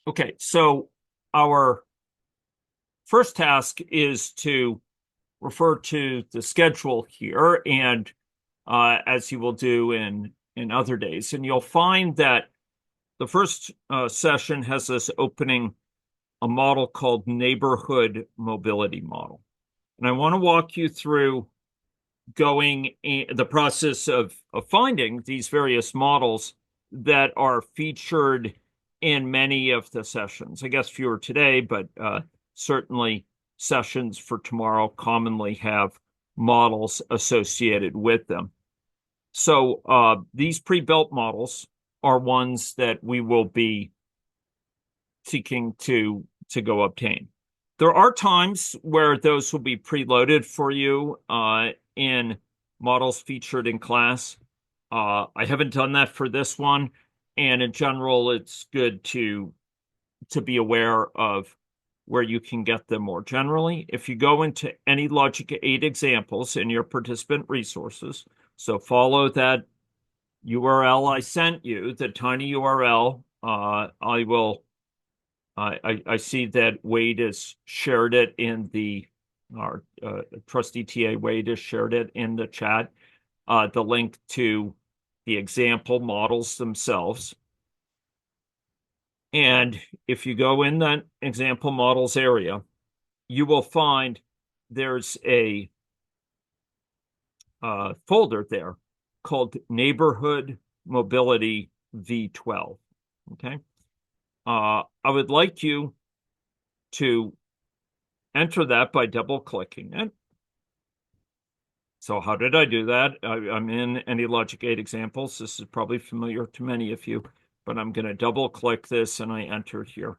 Okay, so our first task is to refer to the schedule here, and as you will do in other days, and you'll find that the first session has us opening a model called Neighborhood Mobility Model. And I want to walk you through the process of finding these various models that are featured in many of the sessions. I guess fewer today, but certainly sessions for tomorrow commonly have models associated with them. So these pre-built models are ones that we will be seeking to go obtain. There are times where those will be preloaded for you in models featured in class. I haven't done that for this one, and in general, it's good to be aware of where you can get them more generally. If you go into any Logic 8 examples in your participant resources, so follow that URL I sent you, the tiny URL. I see that Wade has shared it in our trustee TA Wade has shared it in the chat, the link to the example models themselves. And if you go in that example models area, you will find there's a folder there called Neighborhood Mobility V12. Okay. I would like you to enter that by double clicking it. So how did I do that? I'm in any Logic 8 examples. This is probably familiar to many of you, but I'm going to double click this and I enter here.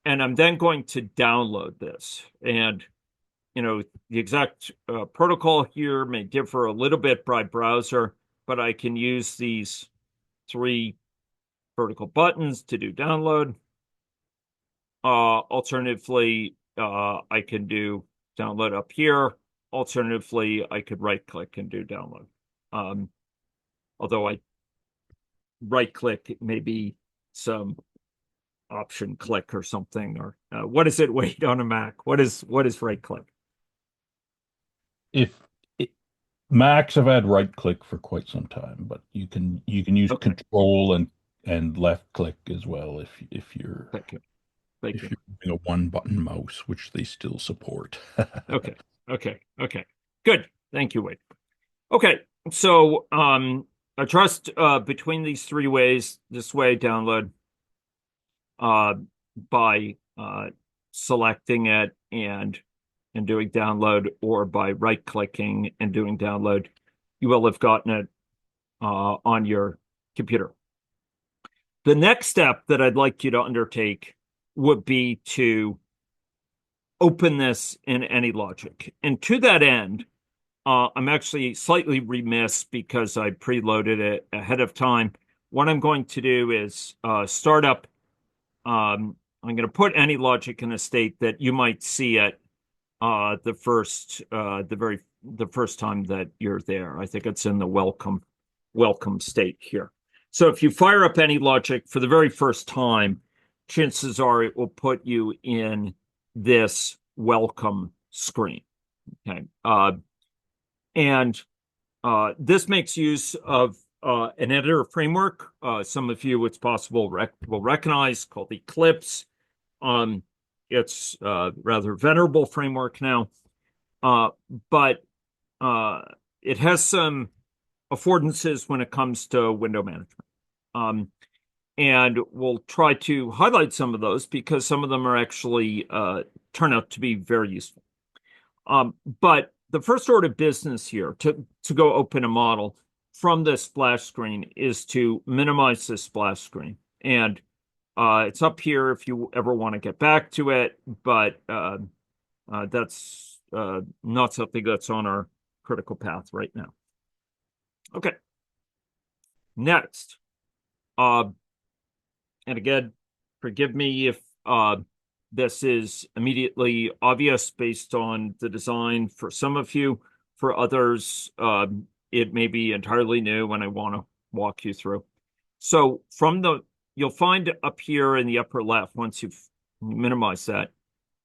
And I'm then going to download this. And, the exact protocol here may differ a little bit by browser, but I can use these three vertical buttons to do download. Alternatively, I can do download up here. Alternatively, I could right click and do download. Although I right click, maybe some option click or something, or what does it wait on a Mac? What is right click? If it, Macs have had right click for quite some time, but you can use Okay, control and left click as well if you're thank you. Thank if you. you're using a one button mouse, which they still support. Okay, okay. Good. Thank you, Wade. Okay, so I trust between these three ways, this way download uh, by selecting it and doing download, or by right clicking and doing download, you will have gotten it on your computer. The next step that I'd like you to undertake would be to open this in AnyLogic. And to that end, I'm actually slightly remiss because I preloaded it ahead of time. What I'm going to do is start up. I'm going to put AnyLogic in a state that you might see it the first time that you're there. I think it's in the welcome state here. So if you fire up AnyLogic for the very first time, chances are it will put you in this welcome screen. Okay. And this makes use of an editor framework. Some of you, it's possible, will recognize, called Eclipse. It's a rather venerable framework now, but it has some affordances when it comes to window management. And we'll try to highlight some of those because some of them are actually turn out to be very useful. But the first order of business here to go open a model from this splash screen is to minimize this splash screen. And it's up here if you ever want to get back to it, but that's not something that's on our critical path right now. Okay. Next. And again, forgive me if this is immediately obvious based on the design for some of you. For others, it may be entirely new and I want to walk you through. So from the you'll find up here in the upper left, once you've minimized that,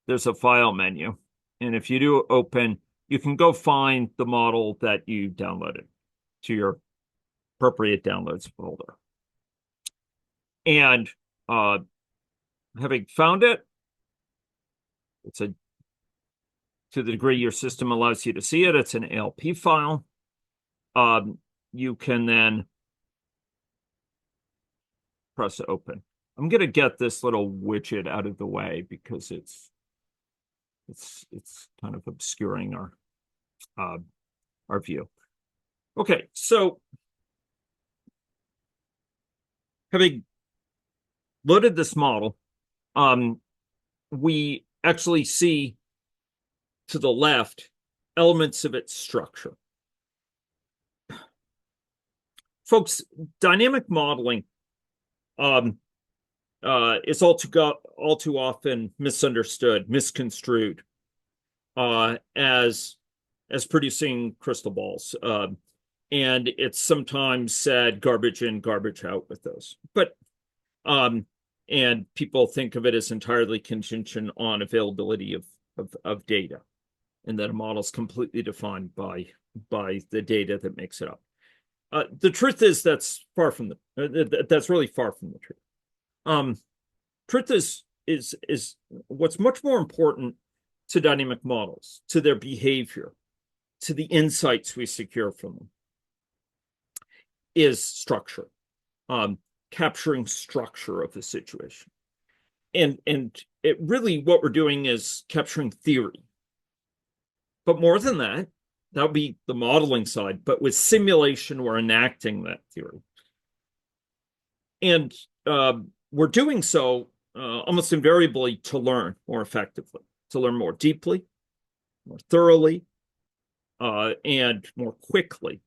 there's a file menu. And if you do open, you can go find the model that you downloaded to your appropriate downloads folder. And having found it, it's a, to the degree your system allows you to see it, it's an ALP file. You can then press open. I'm going to get this little widget out of the way because it's kind of obscuring our view. Okay, so having loaded this model, we actually see to the left elements of its structure. Folks, dynamic modeling is all too often misunderstood, misconstrued as producing crystal balls. And it's sometimes said garbage in, garbage out with those. But and people think of it as entirely contingent on availability of data, and that a model is completely defined by the data that makes it up. The truth is that's really far from the truth. Truth is what's much more important to dynamic models, to their behavior, to the insights we secure from them, is structure, capturing structure of the situation. And it really, what we're doing is capturing theory. But more than that, that would be the modeling side, but with simulation, we're enacting that theory. And we're doing so almost invariably to learn more effectively, to learn more deeply, more thoroughly, and more quickly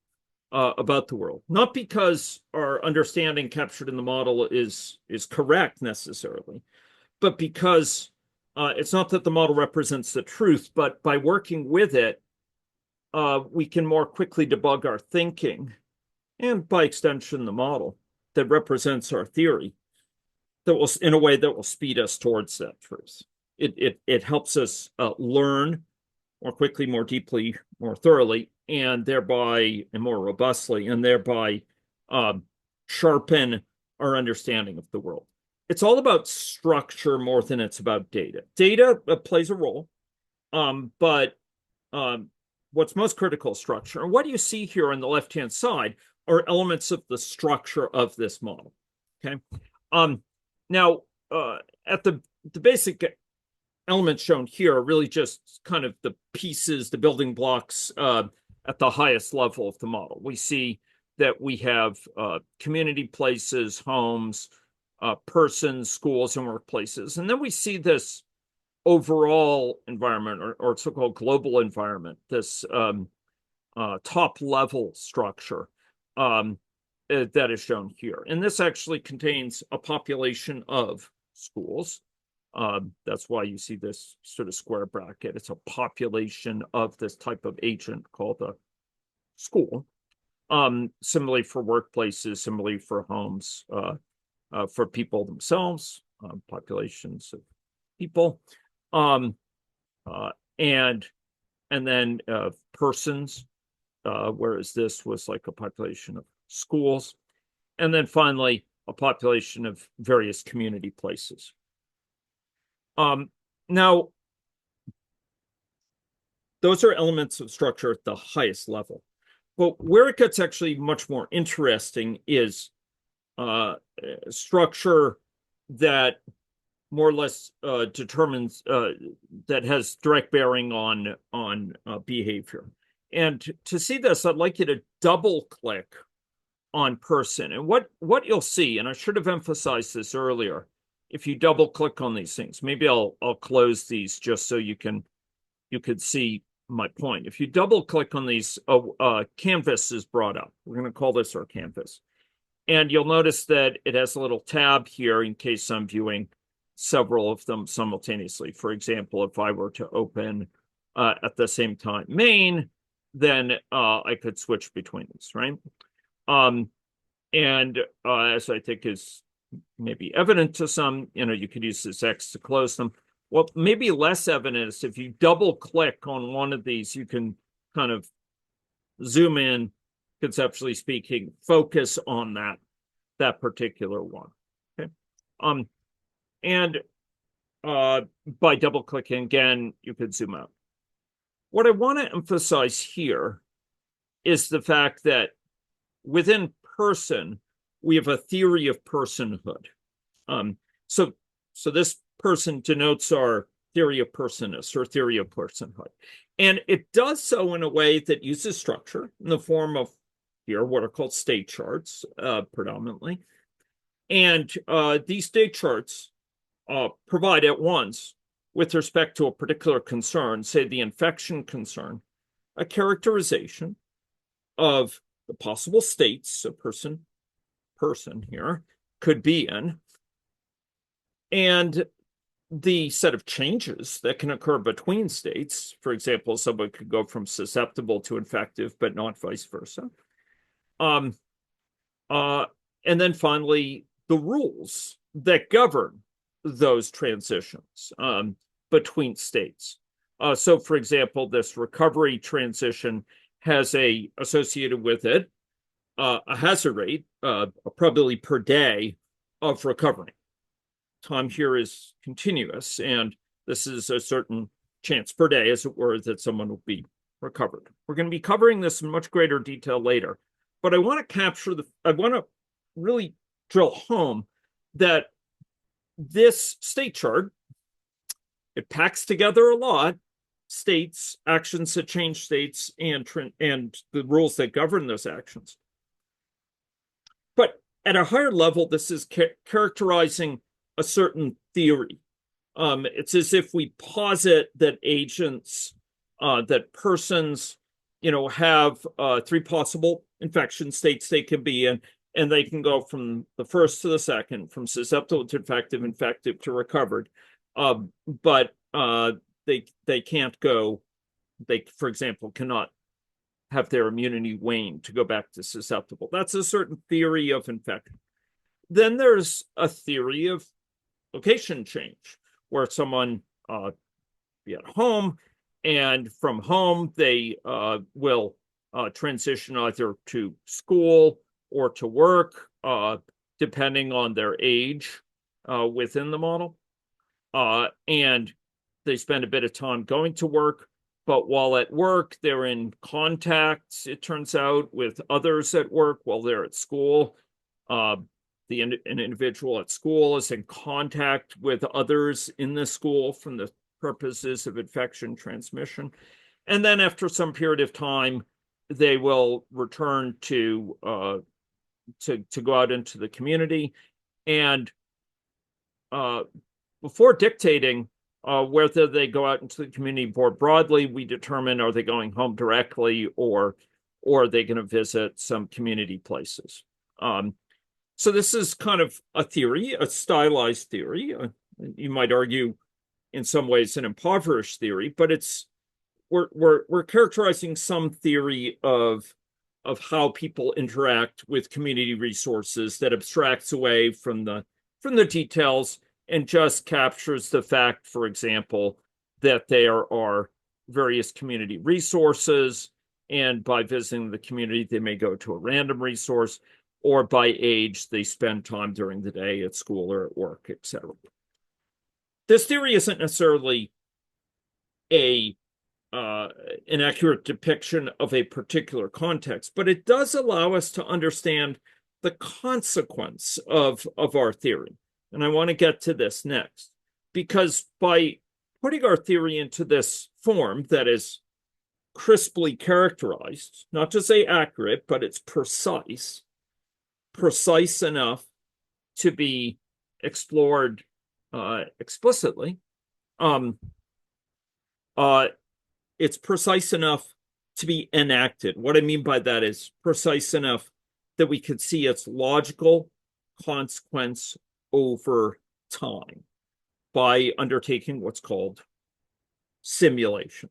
about the world. Not because our understanding captured in the model is correct necessarily, but because it's not that the model represents the truth, but by working with it, we can more quickly debug our thinking, and by extension, the model that represents our theory, that will, in a way that will speed us towards that truth. It helps us learn more quickly, more deeply, more thoroughly, and thereby, and more robustly, and thereby sharpen our understanding of the world. It's all about structure more than it's about data. Data plays a role, but what's most critical is structure. And what you see here on the left-hand side are elements of the structure of this model. Okay. Now, at the basic elements shown here are really just kind of the pieces, the building blocks at the highest level of the model. We see that we have community places, homes, persons, schools, and workplaces. And then we see this overall environment, or so-called global environment, this top-level structure that is shown here. And this actually contains a population of schools. That's why you see this sort of square bracket. It's a population of this type of agent called a school. Similarly for workplaces, similarly for homes, for people themselves, populations of people, and then persons, whereas this was like a population of schools, and then finally a population of various community places. Now, those are elements of structure at the highest level. But where it gets actually much more interesting is structure that more or less determines, that has direct bearing on behavior. And to see this, I'd like you to double click on person. And what you'll see, and I should have emphasized this earlier, if you double click on these things, maybe I'll close these just so you could see my point. If you double click on these, canvas is brought up. We're going to call this our canvas. And you'll notice that it has a little tab here in case I'm viewing several of them simultaneously. For example, if I were to open at the same time main, then I could switch between these, right? And as I think is maybe evident to some, you could use this X to close them. What may be less evident is if you double click on one of these, you can kind of zoom in, conceptually speaking, focus on that particular one. Okay. And by double clicking again, you could zoom out. What I want to emphasize here is the fact that within person, we have a theory of personhood. So this person denotes our theory of personness or theory of personhood. And it does so in a way that uses structure in the form of here, what are called state charts, predominantly. And these state charts provide at once, with respect to a particular concern, say the infection concern, a characterization of the possible states a person here could be in, and the set of changes that can occur between states. For example, someone could go from susceptible to infective, but not vice versa. And then finally, the rules that govern those transitions between states. So, for example, this recovery transition has associated with it a hazard rate, a probability per day of recovering. Time here is continuous, and this is a certain chance per day, as it were, that someone will be recovered. We're going to be covering this in much greater detail later, but I want to really drill home that this state chart, it packs together a lot, states, actions that change states, and the rules that govern those actions. But at a higher level, this is characterizing a certain theory. It's as if we posit that agents, that persons, have three possible infection states they can be in, and they can go from the first to the second, from susceptible to infective to recovered. But they can't go, they, for example, cannot have their immunity wane to go back to susceptible. That's a certain theory of infection. Then there's a theory of location change, where someone be at home, and from home they will transition either to school or to work, depending on their age within the model. And they spend a bit of time going to work, but while at work, they're in contact, it turns out, with others at work while they're at school. An individual at school is in contact with others in the school from the purposes of infection transmission. And then after some period of time, they will return to go out into the community. And before dictating whether they go out into the community more broadly, we determine, are they going home directly, or are they going to visit some community places? So this is kind of a theory, a stylized theory. You might argue, in some ways, an impoverished theory, but we're characterizing some theory of how people interact with community resources that abstracts away from the details and just captures the fact, for example, that there are various community resources, and by visiting the community, they may go to a random resource, or by age, they spend time during the day at school or at work, etc. This theory isn't necessarily an accurate depiction of a particular context, but it does allow us to understand the consequence of our theory. And I want to get to this next, because by putting our theory into this form that is crisply characterized, not to say accurate, but it's precise enough to be explored explicitly. It's precise enough to be enacted. What I mean by that is precise enough that we could see its logical consequence over time by undertaking what's called simulation.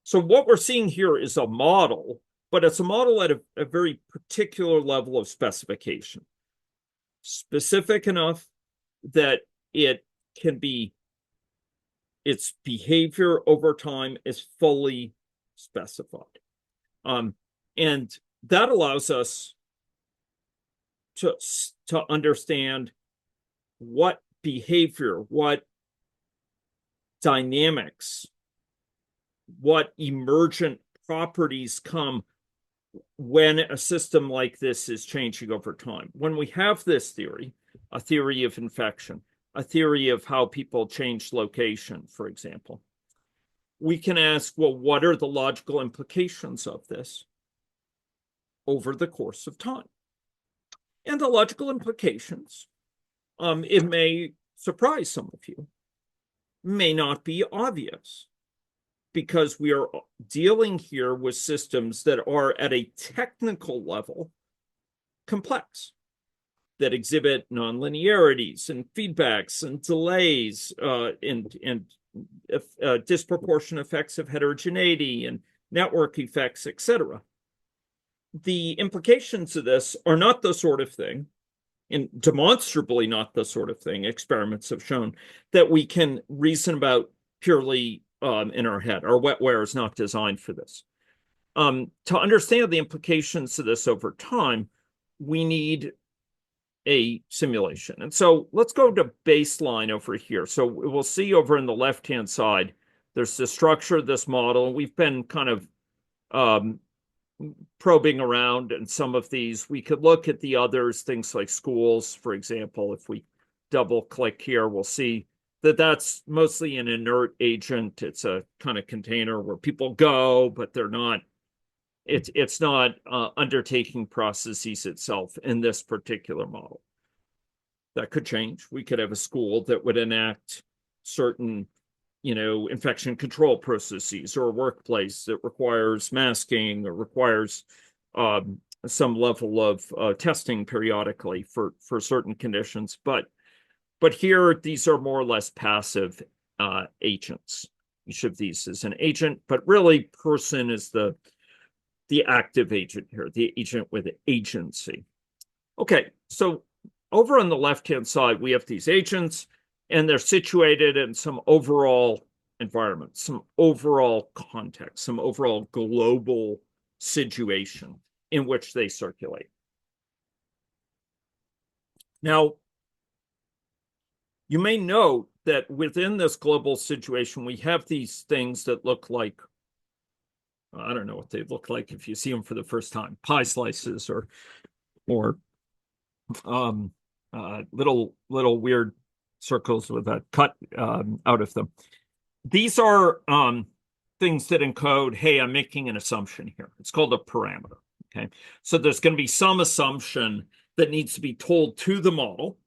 So what we're seeing here is a model, but it's a model at a very particular level of specification. specific enough that it can be, its behavior over time is fully specified. And that allows us to understand what behavior, what dynamics, what emergent properties come when a system like this is changing over time. When we have this theory, a theory of infection, a theory of how people change location, for example, we can ask, well, what are the logical implications of this over the course of time? And the logical implications, it may surprise some of you, may not be obvious, because we are dealing here with systems that are at a technical level complex, that exhibit nonlinearities and feedbacks and delays and disproportionate effects of heterogeneity and network effects, etc. The implications of this are not the sort of thing, and demonstrably not the sort of thing, experiments have shown, that we can reason about purely in our head. Our wetware is not designed for this. To understand the implications of this over time, we need a simulation. And so let's go to baseline over here. So we'll see over in the left-hand side, there's the structure of this model. We've been kind of probing around in some of these. We could look at the others, things like schools, for example. If we double click here, we'll see that that's mostly an inert agent. It's a kind of container where people go, but they're not, it's not undertaking processes itself in this particular model. That could change. We could have a school that would enact certain, infection control processes, or a workplace that requires masking or requires some level of testing periodically for certain conditions. But here, these are more or less passive agents. Each of these is an agent, but really person is the active agent here, the agent with agency. Okay, so over on the left-hand side, we have these agents, and they're situated in some overall environment, some overall context, some overall global situation in which they circulate. Now, you may note that within this global situation, we have these things that look like, I don't know what they look like if you see them for the first time, pie slices or little weird circles with a cut out of them. These are things that encode, hey, I'm making an assumption here. It's called a parameter. Okay, so there's going to be some assumption that needs to be told to the model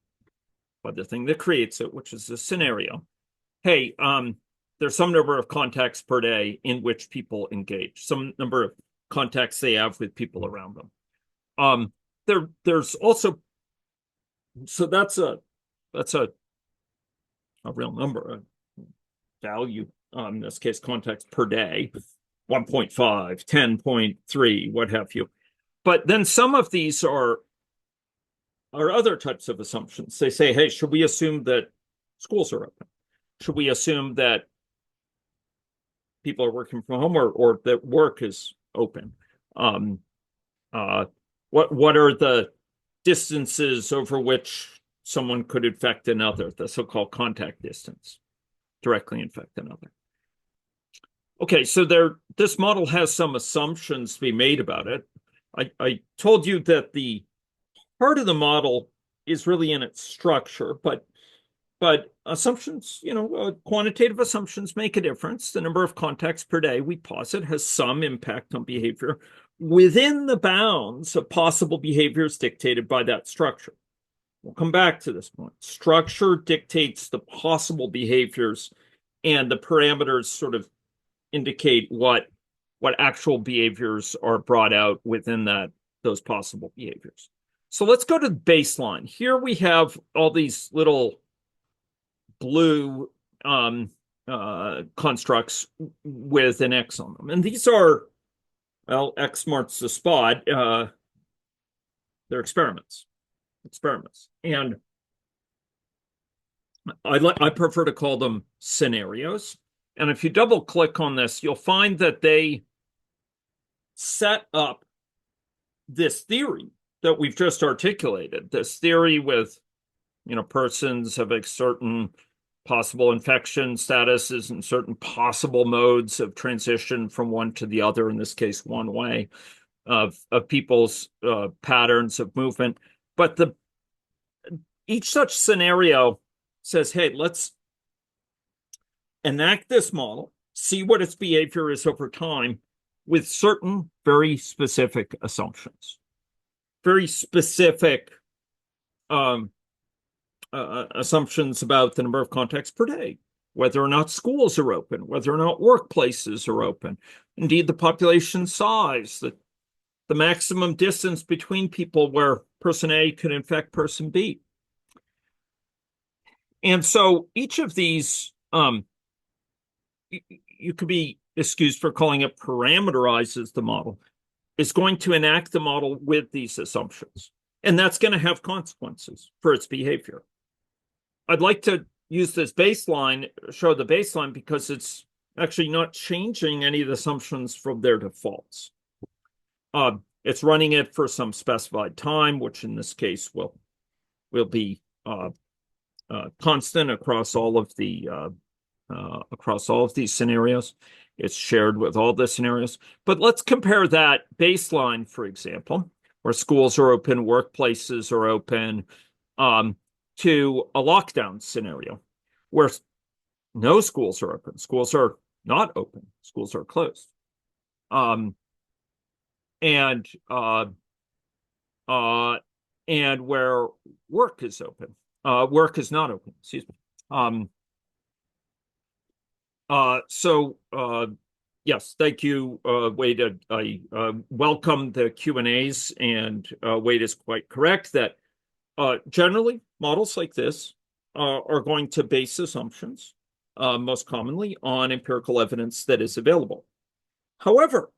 by the thing that creates it, which is the scenario. Hey, there's some number of contacts per day in which people engage, some number of contacts they have with people around them. There's also, so that's a real number, a value, in this case, contacts per day, 1.5, 10.3, what have you. But then some of these are other types of assumptions. They say, hey, should we assume that schools are open? Should we assume that people are working from home, or that work is open? What are the distances over which someone could infect another, the so-called contact distance, directly infect another? Okay, so this model has some assumptions to be made about it. I told you that the part of the model is really in its structure, but assumptions, quantitative assumptions make a difference. The number of contacts per day, we posit, has some impact on behavior within the bounds of possible behaviors dictated by that structure. We'll come back to this point. Structure dictates the possible behaviors, and the parameters sort of indicate what actual behaviors are brought out within those possible behaviors. So let's go to the baseline. Here we have all these little blue constructs with an X on them. And these are, well, X marks the spot. They're experiments. experiments. And I prefer to call them scenarios. And if you double click on this, you'll find that they set up this theory that we've just articulated, this theory with, persons of a certain possible infection statuses and certain possible modes of transition from one to the other, in this case, one way, of people's patterns of movement. But each such scenario says, hey, let's enact this model, see what its behavior is over time with certain very specific assumptions, very specific assumptions about the number of contacts per day, whether or not schools are open, whether or not workplaces are open, indeed the population size, the maximum distance between people where person A could infect person B. And so each of these, you could be excused for calling it parameterizes the model, is going to enact the model with these assumptions. And that's going to have consequences for its behavior. I'd like to use this baseline, show the baseline, because it's actually not changing any of the assumptions from their defaults. It's running it for some specified time, which in this case will be constant across all of these scenarios. It's shared with all the scenarios. But let's compare that baseline, for example, where schools are open, workplaces are open, to a lockdown scenario where no schools are open. Schools are not open. Schools are closed. And where work is open. Work is not open, excuse me. Yes, thank you, Wade. I welcome the Q&As, and Wade is quite correct that generally models like this are going to base assumptions most commonly on empirical evidence that is available. However,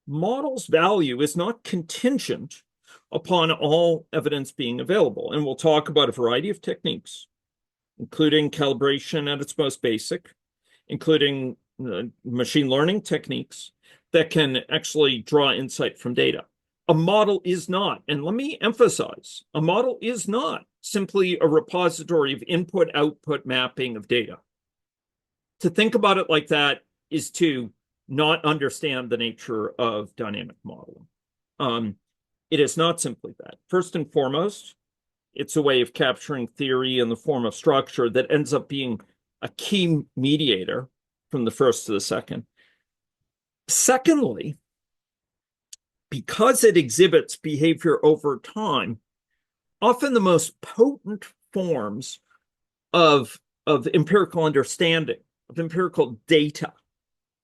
model's value is not contingent upon all evidence being available. And we'll talk about a variety of techniques, including calibration at its most basic, including machine learning techniques that can actually draw insight from data. A model is not, and let me emphasize, a model is not simply a repository of input-output mapping of data. To think about it like that is to not understand the nature of dynamic modeling. It is not simply that. First and foremost, it's a way of capturing theory in the form of structure that ends up being a key mediator from the first to the second. Secondly, because it exhibits behavior over time, often the most potent forms of empirical understanding, of empirical data,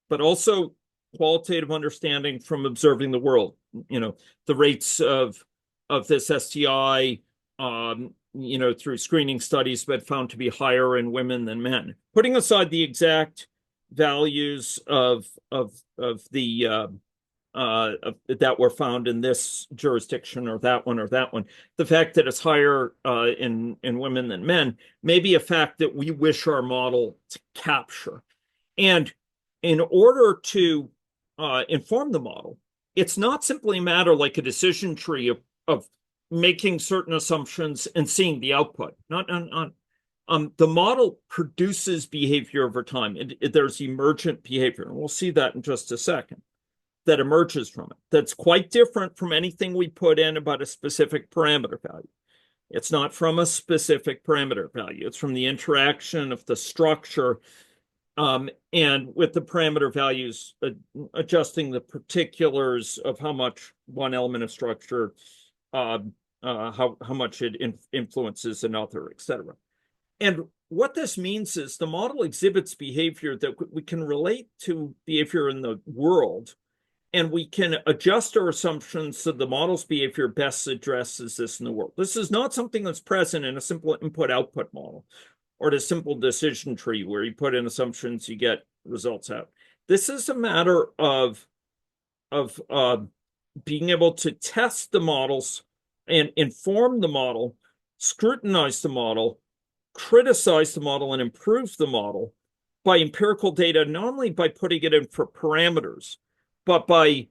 but also qualitative understanding from observing the world, the rates of this STI, through screening studies, but found to be higher in women than men. Putting aside the exact values of the that were found in this jurisdiction or that one, the fact that it's higher in women than men may be a fact that we wish our model to capture. And in order to inform the model, it's not simply a matter like a decision tree of making certain assumptions and seeing the output. The model produces behavior over time. There's emergent behavior, and we'll see that in just a second, that emerges from it. That's quite different from anything we put in about a specific parameter value. It's not from a specific parameter value. It's from the interaction of the structure and with the parameter values, adjusting the particulars of how much one element of structure, how much it influences another, etc. And what this means is the model exhibits behavior that we can relate to behavior in the world, and we can adjust our assumptions so the model's behavior best addresses this in the world. This is not something that's present in a simple input-output model or a simple decision tree where you put in assumptions, you get results out. This is a matter of being able to test the model's and inform the model, scrutinize the model, criticize the model, and improve the model by empirical data, not only by putting it in for parameters, but by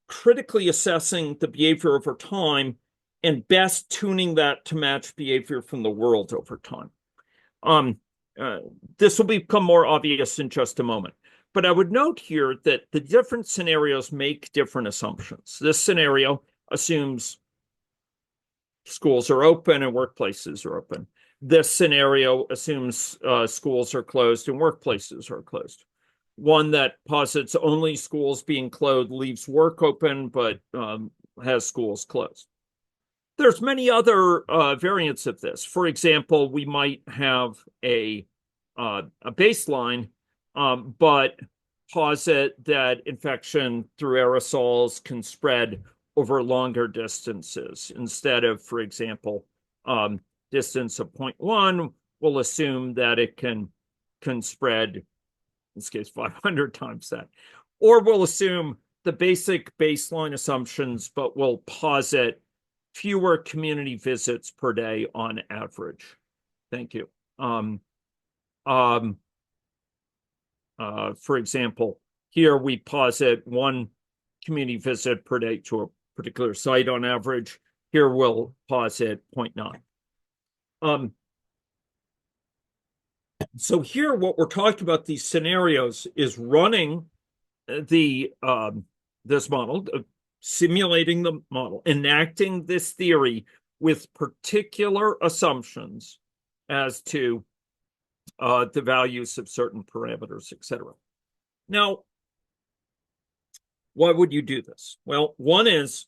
critically assessing the behavior over time and best tuning that to match behavior from the world over time. This will become more obvious in just a moment. But I would note here that the different scenarios make different assumptions. This scenario assumes schools are open and workplaces are open. This scenario assumes schools are closed and workplaces are closed. One that posits only schools being closed leaves work open, but has schools closed. There's many other variants of this. For example, we might have a baseline, but posit that infection through aerosols can spread over longer distances. Instead of, for example, distance of 0.1, we'll assume that it can spread, in this case, 500 times that. Or we'll assume the basic baseline assumptions, but we'll posit fewer community visits per day on average. Thank you. For example, here we posit one community visit per day to a particular site on average. Here we'll posit 0.9. So here, what we're talking about, these scenarios, is running this model, simulating the model, enacting this theory with particular assumptions as to the values of certain parameters, etc. Now, why would you do this? Well, one is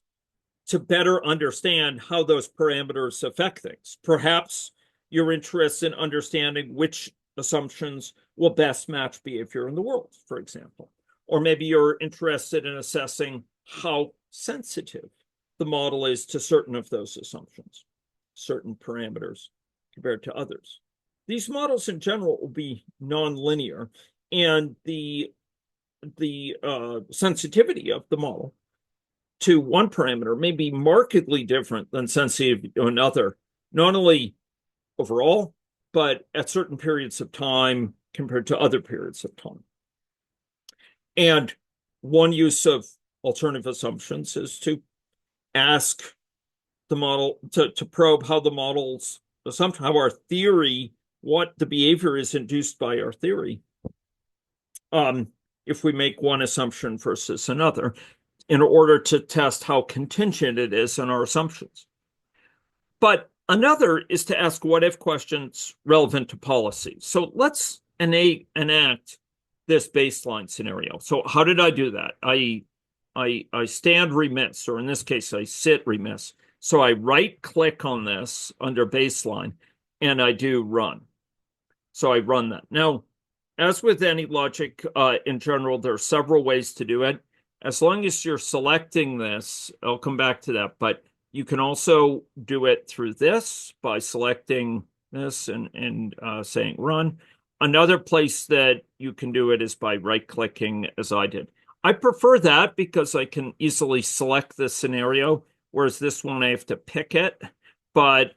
to better understand how those parameters affect things. Perhaps you're interested in understanding which assumptions will best match behavior in the world, for example. Or maybe you're interested in assessing how sensitive the model is to certain of those assumptions, certain parameters compared to others. These models in general will be nonlinear, and the sensitivity of the model to one parameter may be markedly different than sensitivity to another, not only overall, but at certain periods of time compared to other periods of time. And one use of alternative assumptions is to ask the model, to probe how the model's assumption, how our theory, what the behavior is induced by our theory, if we make one assumption versus another, in order to test how contingent it is on our assumptions. But another is to ask what-if questions relevant to policy. So let's enact this baseline scenario. So how did I do that? I stand remiss, or in this case, I sit remiss. So I right-click on this under baseline, and I do run. So I run that. Now, as with any logic in general, there are several ways to do it. As long as you're selecting this, I'll come back to that, but you can also do it through this by selecting this and saying run. Another place that you can do it is by right-clicking, as I did. I prefer that because I can easily select this scenario, whereas this one I have to pick it. But,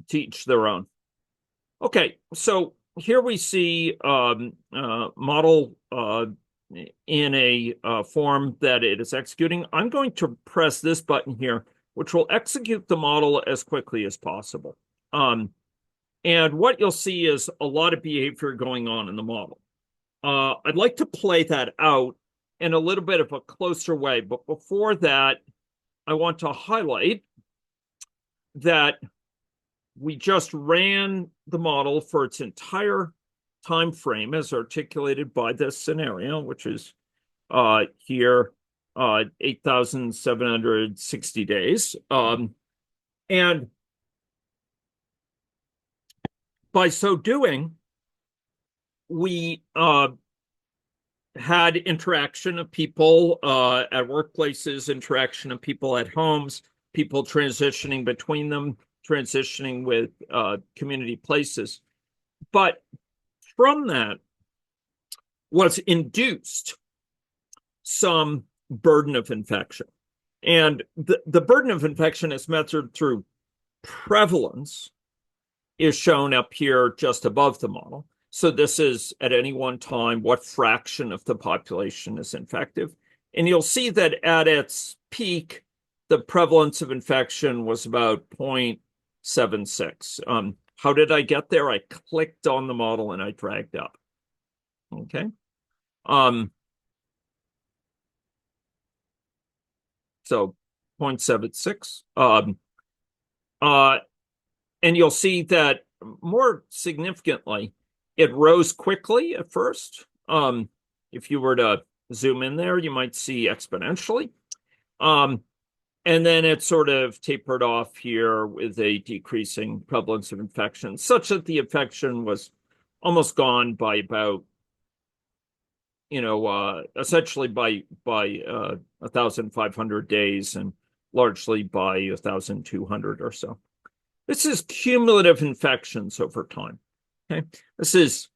to each their own. Okay, so here we see model in a form that it is executing. I'm going to press this button here, which will execute the model as quickly as possible. And what you'll see is a lot of behavior going on in the model. I'd like to play that out in a little bit of a closer way, but before that, I want to highlight that we just ran the model for its entire time frame as articulated by this scenario, which is here 8,760 days. And by so doing, we had interaction of people at workplaces, interaction of people at homes, people transitioning between them, transitioning with community places. But from that was induced some burden of infection. And the burden of infection is measured through prevalence, is shown up here just above the model. So this is at any one time what fraction of the population is infective. And you'll see that at its peak, the prevalence of infection was about 0.76. How did I get there? I clicked on the model and I dragged up. Okay. So 0.76. And you'll see that more significantly, it rose quickly at first. If you were to zoom in there, you might see exponentially. And then it sort of tapered off here with a decreasing prevalence of infection, such that the infection was almost gone by about, essentially by 1,500 days, and largely by 1,200 or so. This is cumulative infections over time. Okay, this is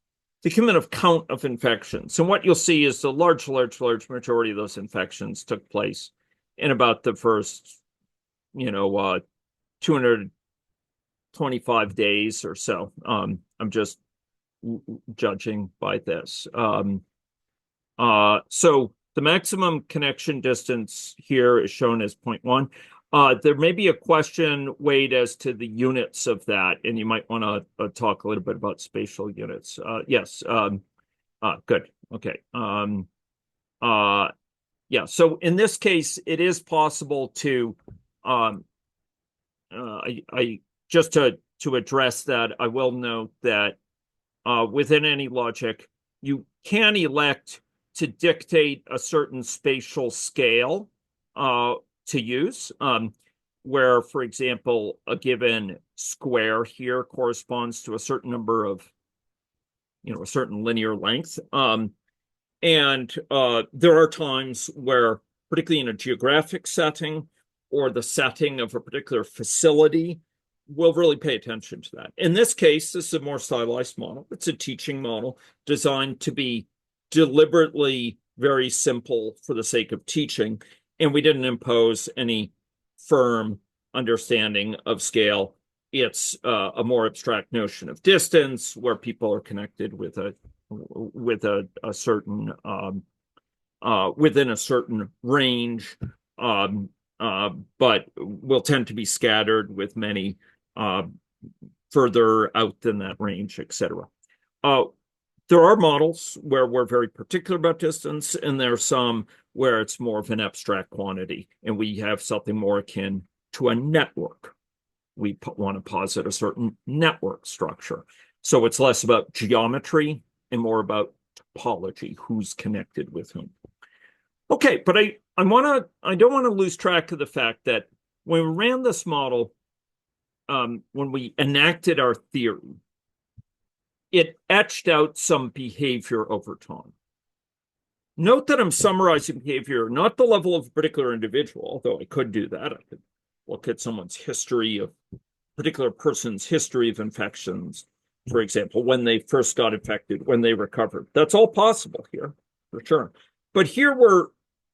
the cumulative count of infections. And what you'll see is the large majority of those infections took place in about the first, 225 days or so. I'm just judging by this. So the maximum connection distance here is shown as 0.1. There may be a question, Wade, as to the units of that, and you might want to talk a little bit about spatial units. Yes. Good. Okay. Yeah. So in this case, it is possible to, I just to address that, I will note that within any logic, you can elect to dictate a certain spatial scale to use, where, for example, a given square here corresponds to a certain number of, a certain linear length. And there are times where, particularly in a geographic setting or the setting of a particular facility, we'll really pay attention to that. In this case, this is a more stylized model. It's a teaching model designed to be deliberately very simple for the sake of teaching. And we didn't impose any firm understanding of scale. It's a more abstract notion of distance, where people are connected with a certain within a certain range, but will tend to be scattered with many further out than that range, etc. There are models where we're very particular about distance, and there are some where it's more of an abstract quantity, and we have something more akin to a network. We want to posit a certain network structure. So it's less about geometry and more about topology, who's connected with whom. Okay, but I don't want to lose track of the fact that when we ran this model, when we enacted our theory, it etched out some behavior over time. Note that I'm summarizing behavior, not the level of a particular individual, although I could do that. I could look at someone's history of particular person's history of infections, for example, when they first got infected, when they recovered. That's all possible here, for sure. But here we're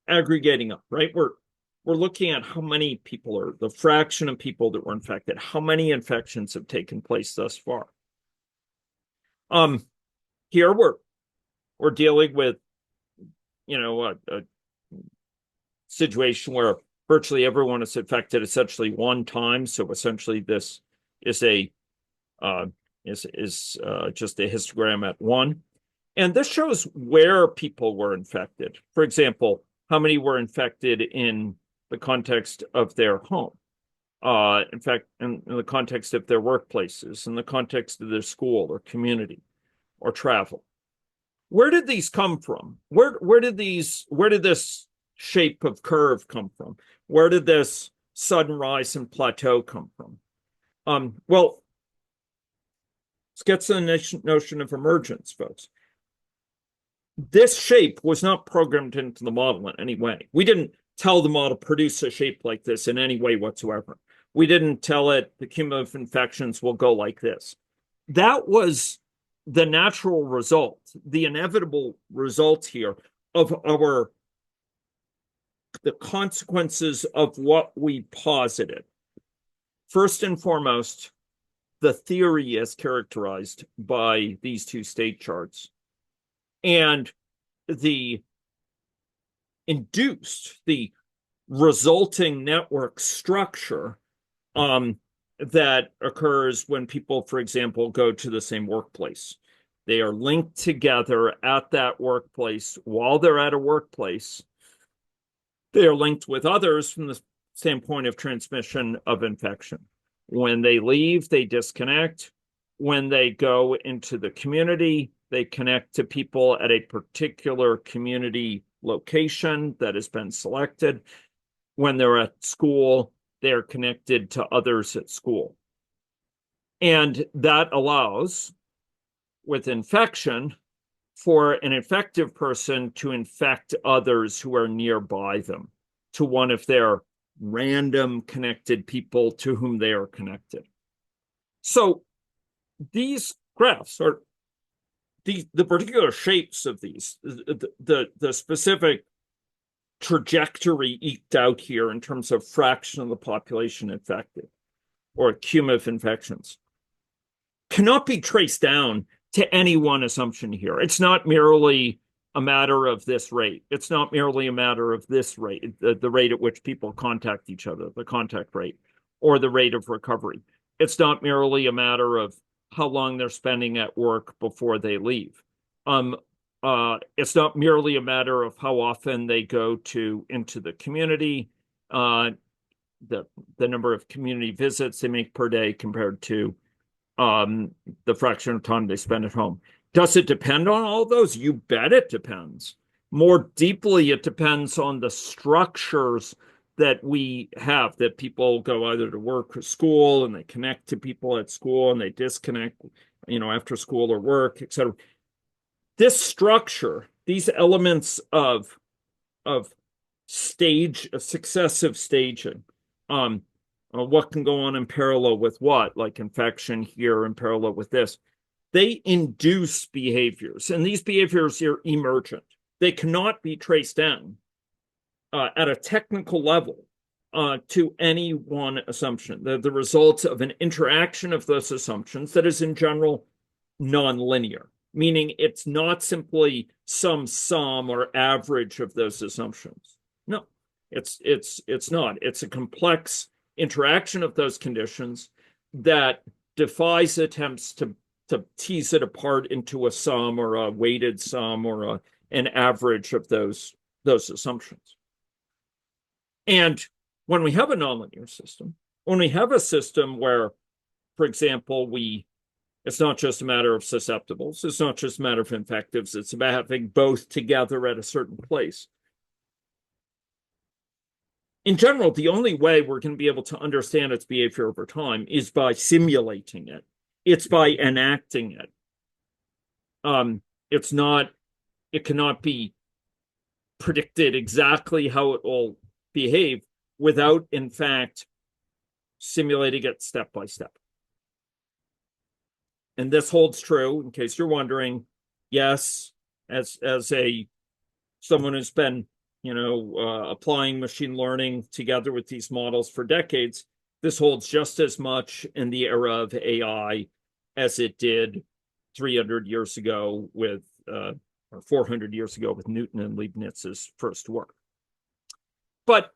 aggregating up, right? We're looking at how many people are, the fraction of people that were infected, how many infections have taken place thus far. Here we're dealing with, a situation where virtually everyone is infected essentially one time. So essentially this is just a histogram at one. And this shows where people were infected. For example, how many were infected in the context of their home. In fact, in the context of their workplaces, in the context of their school or community or travel. Where did these come from? Where did this shape of curve come from? Where did this sudden rise and plateau come from? Well, let's get to the notion of emergence, folks. This shape was not programmed into the model in any way. We didn't tell the model produce a shape like this in any way whatsoever. We didn't tell it the cumulative infections will go like this. That was the natural result, the inevitable result here of our the consequences of what we posited. First and foremost, the theory is characterized by these two state charts, and the the resulting network structure that occurs when people, for example, go to the same workplace. They are linked together at that workplace. While they're at a workplace, they are linked with others from the standpoint of transmission of infection. When they leave, they disconnect. When they go into the community, they connect to people at a particular community location that has been selected. When they're at school, they're connected to others at school. And that allows, with infection, for an infective person to infect others who are nearby them, to one of their random connected people to whom they are connected. So these graphs are the particular shapes of these, the specific trajectory eked out here in terms of fraction of the population infected or cumulative infections cannot be traced down to any one assumption here. It's not merely a matter of this rate. It's not merely a matter of this rate, the rate at which people contact each other, the contact rate, or the rate of recovery. It's not merely a matter of how long they're spending at work before they leave. It's not merely a matter of how often they go into the community, the number of community visits they make per day compared to the fraction of time they spend at home. Does it depend on all those? You bet it depends. More deeply, it depends on the structures that we have, that people go either to work or school, and they connect to people at school, and they disconnect, after school or work, etc. This structure, these elements of successive staging, what can go on in parallel with what, like infection here in parallel with this, they induce behaviors, and these behaviors are emergent. They cannot be traced down at a technical level to any one assumption. They're the results of an interaction of those assumptions that is in general nonlinear, meaning it's not simply some sum or average of those assumptions. No, it's not. It's a complex interaction of those conditions that defies attempts to tease it apart into a sum or a weighted sum or an average of those assumptions. And when we have a nonlinear system, when we have a system where, for example, it's not just a matter of susceptibles, it's not just a matter of infectives, it's about having both together at a certain place. In general, the only way we're going to be able to understand its behavior over time is by simulating it. It's by enacting it. It cannot be predicted exactly how it will behave without, in fact, simulating it step by step. And this holds true, in case you're wondering, yes, as someone who's been applying machine learning together with these models for decades, this holds just as much in the era of AI as it did 300 years ago or 400 years ago with Newton and Leibniz's first work. But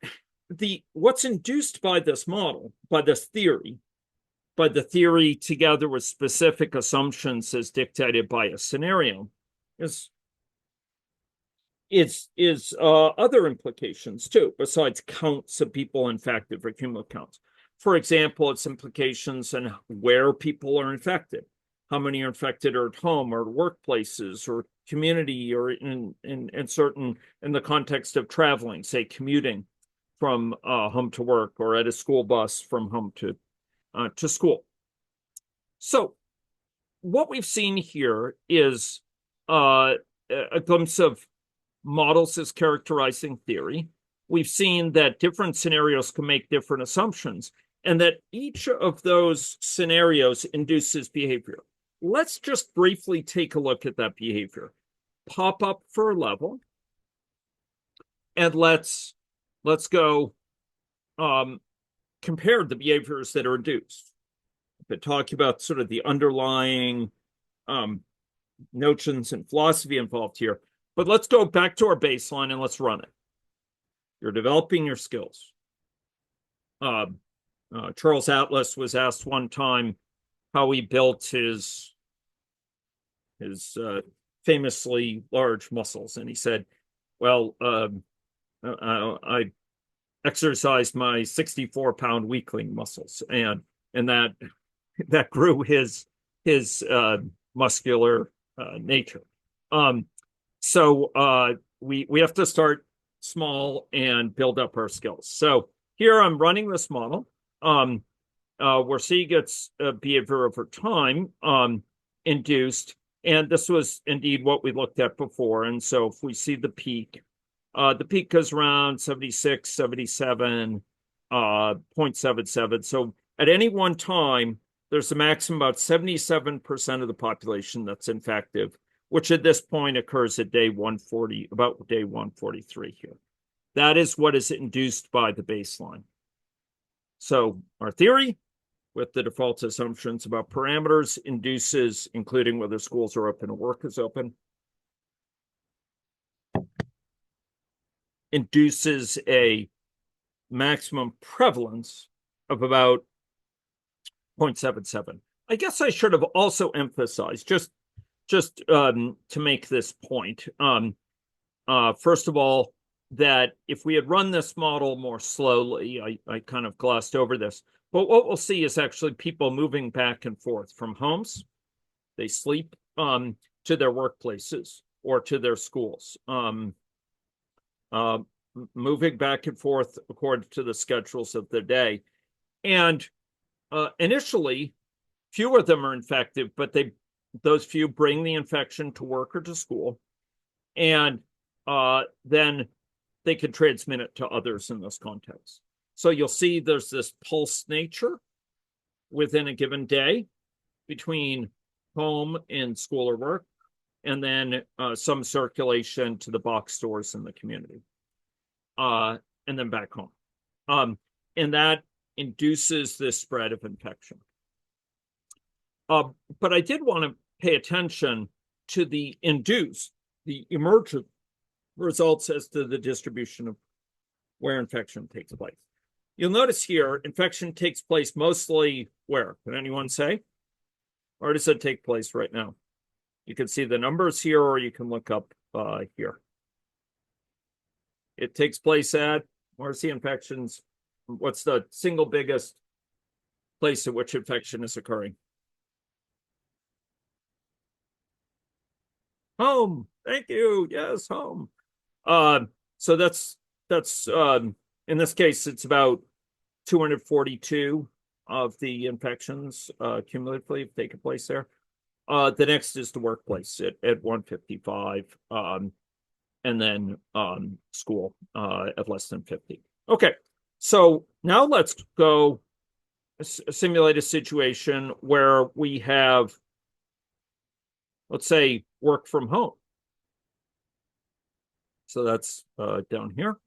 what's induced by this model, by this theory, by the theory together with specific assumptions as dictated by a scenario, is other implications too, besides counts of people infected or cumulative counts. For example, its implications on where people are infected, how many are infected are at home or workplaces or community or in the context of traveling, say commuting from home to work or at a school bus from home to school. So what we've seen here is a glimpse of models as characterizing theory. We've seen that different scenarios can make different assumptions, and that each of those scenarios induces behavior. Let's just briefly take a look at that behavior. Pop up for a level, and let's let's go compare the behaviors that are induced. But talking about sort of the underlying notions and philosophy involved here. But let's go back to our baseline and let's run it. You're developing your skills. Charles Atlas was asked one time how he built his famously large muscles, and he said, "Well, I exercised my 64-pound weakling muscles, and that grew his muscular nature." So we have to start small and build up our skills. So here I'm running this model where C gets behavior over time induced. And this was indeed what we looked at before. And so if we see the peak goes around 76, 77, 0.77. So at any one time, there's a maximum about 77% of the population that's infective, which at this point occurs at day 140, about day 143 here. That is what is induced by the baseline. So our theory, with the default assumptions about parameters, induces, including whether schools are open or work is open, induces a maximum prevalence of about 0.77. I guess I should have also emphasized, just to make this point, first of all, that if we had run this model more slowly, I kind of glossed over this, but what we'll see is actually people moving back and forth from homes, they sleep, to their workplaces or to their schools, moving back and forth according to the schedules of their day. And initially, few of them are infective, but those few bring the infection to work or to school, and then they can transmit it to others in this context. So you'll see there's this pulse nature within a given day between home and school or work, and then some circulation to the box stores in the community, and then back home. And that induces this spread of infection. But I did want to pay attention to the emergent results as to the distribution of where infection takes place. You'll notice here, infection takes place mostly where? Can anyone say? Or does it take place right now? You can see the numbers here, or you can look up here. It takes place at, where's the infections? What's the single biggest place at which infection is occurring? Home. Thank you. Yes, home. So that's in this case, it's about 242 of the infections cumulatively have taken place there. The next is the workplace at 155, and then school at less than 50. Okay, so now let's go simulate a situation where we have, let's say, work from home. So that's down here.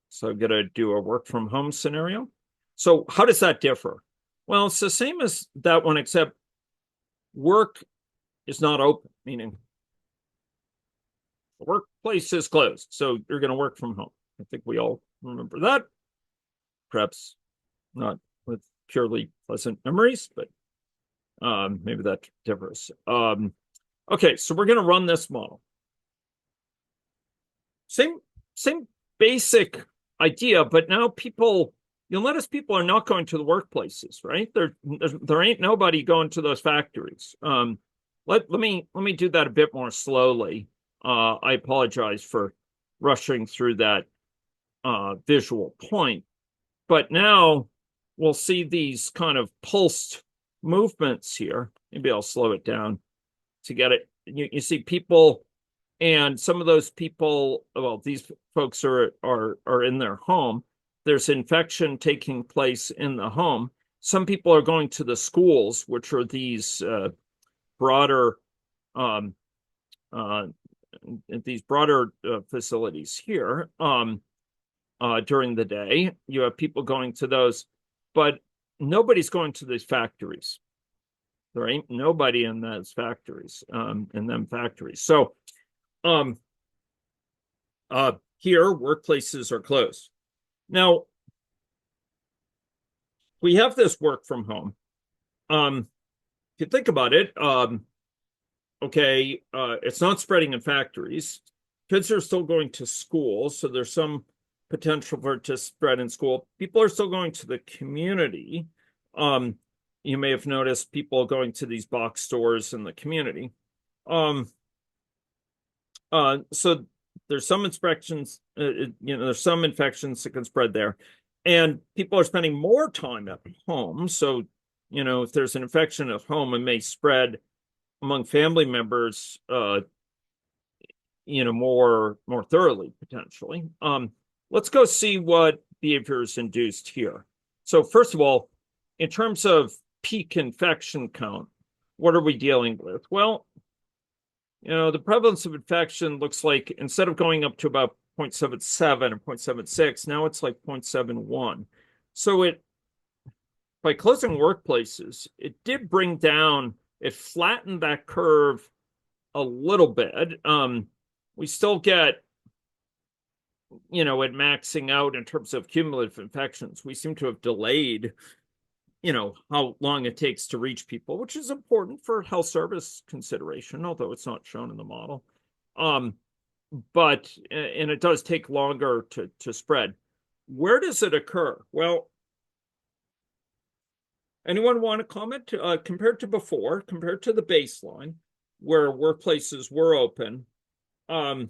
So I'm going to do a work from home scenario. So how does that differ? Well, it's the same as that one, except work is not open, meaning the workplace is closed. So you're going to work from home. I think we all remember that. Perhaps not with purely pleasant memories, but maybe that differs. Okay, so we're going to run this model. Same basic idea, but now you'll notice people are not going to the workplaces, right? There ain't nobody going to those factories. Let me do that a bit more slowly. I apologize for rushing through that visual point, but now we'll see these kind of pulsed movements here. Maybe I'll slow it down to get it. You see people. And some of those people, well, these folks are in their home. There's infection taking place in the home. Some people are going to the schools, which are these broader facilities here. during the day. You have people going to those, but nobody's going to these factories. There ain't nobody in those factories, in them factories. So here, workplaces are closed. Now, we have this work from home. If you think about it, okay, it's not spreading in factories. Kids are still going to school, so there's some potential for it to spread in school. People are still going to the community. You may have noticed people going to these box stores in the community. So there's some inspections, there's some infections that can spread there. And people are spending more time at home. So, if there's an infection at home, it may spread among family members, more thoroughly, potentially. Let's go see what behavior is induced here. So first of all, in terms of peak infection count, what are we dealing with? Well, the prevalence of infection looks like instead of going up to about 0.77 or 0.76, now it's like 0.71. So by closing workplaces, it did bring down, it flattened that curve a little bit. We still get, it maxing out in terms of cumulative infections. We seem to have delayed, how long it takes to reach people, which is important for health service consideration, although it's not shown in the model. But it does take longer to spread. Where does it occur? Well, anyone want to comment? Compared to before, compared to the baseline, where workplaces were open, how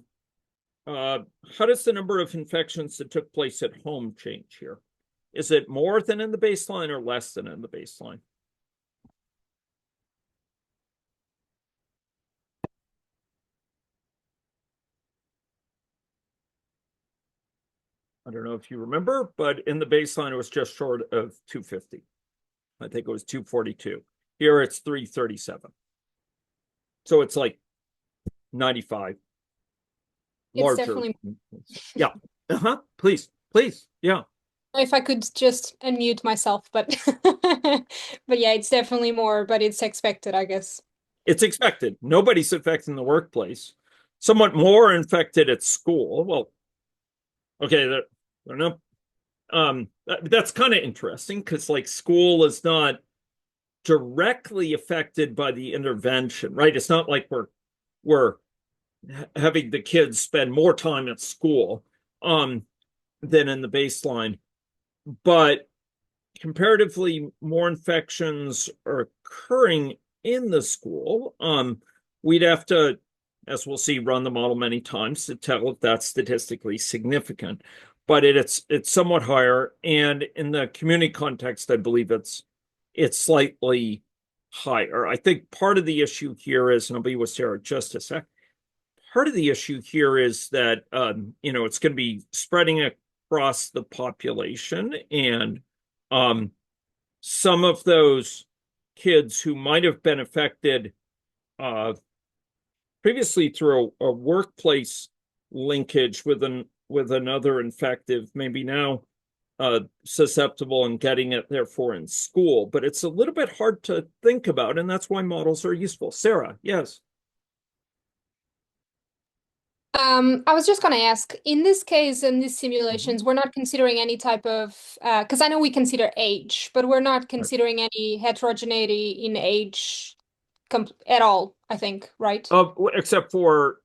does the number of infections that took place at home change here? Is it more than in the baseline or less than in the baseline? I don't know if you remember, but in the baseline, it was just short of 250. I think it was 242. Here it's 337. So it's like 95. It's Larger. definitely. Yeah. Please. Yeah. If I could just unmute myself, but but yeah, it's definitely more, but it's expected, I guess. It's expected. Nobody's infected in the workplace. Somewhat more infected at school. Well, okay, they're not. That's kind of interesting because like school is not directly affected by the intervention, right? It's not like we're having the kids spend more time at school than in the baseline, but comparatively more infections are occurring in the school. We'd have to, as we'll see, run the model many times to tell if that's statistically significant, but it's somewhat higher. And in the community context, I believe it's slightly higher. I think part of the issue here is, and I'll be with Sarah just a sec. Part of the issue here is that it's going to be spreading across the population, and some of those kids who might have been affected previously through a workplace linkage with another infective, maybe now susceptible and getting it therefore in school. But it's a little bit hard to think about, and that's why models are useful. Sarah, yes. I was just going to ask, in this case, in these simulations, we're not considering any type of, because I know we consider age, but we're not considering any heterogeneity in age at all, I think, right? Except for,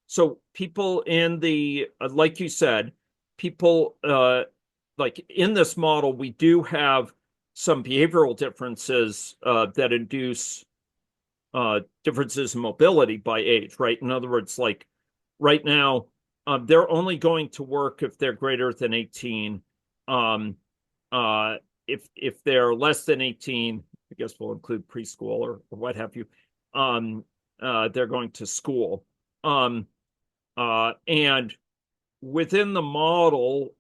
so people in the, like you said, people, like in this model, we do have some behavioral differences that induce differences in mobility by age, right? In other words, like right now, they're only going to work if they're greater than 18. If they're less than 18, I guess we'll include preschool or what have you, they're going to school. And within the model,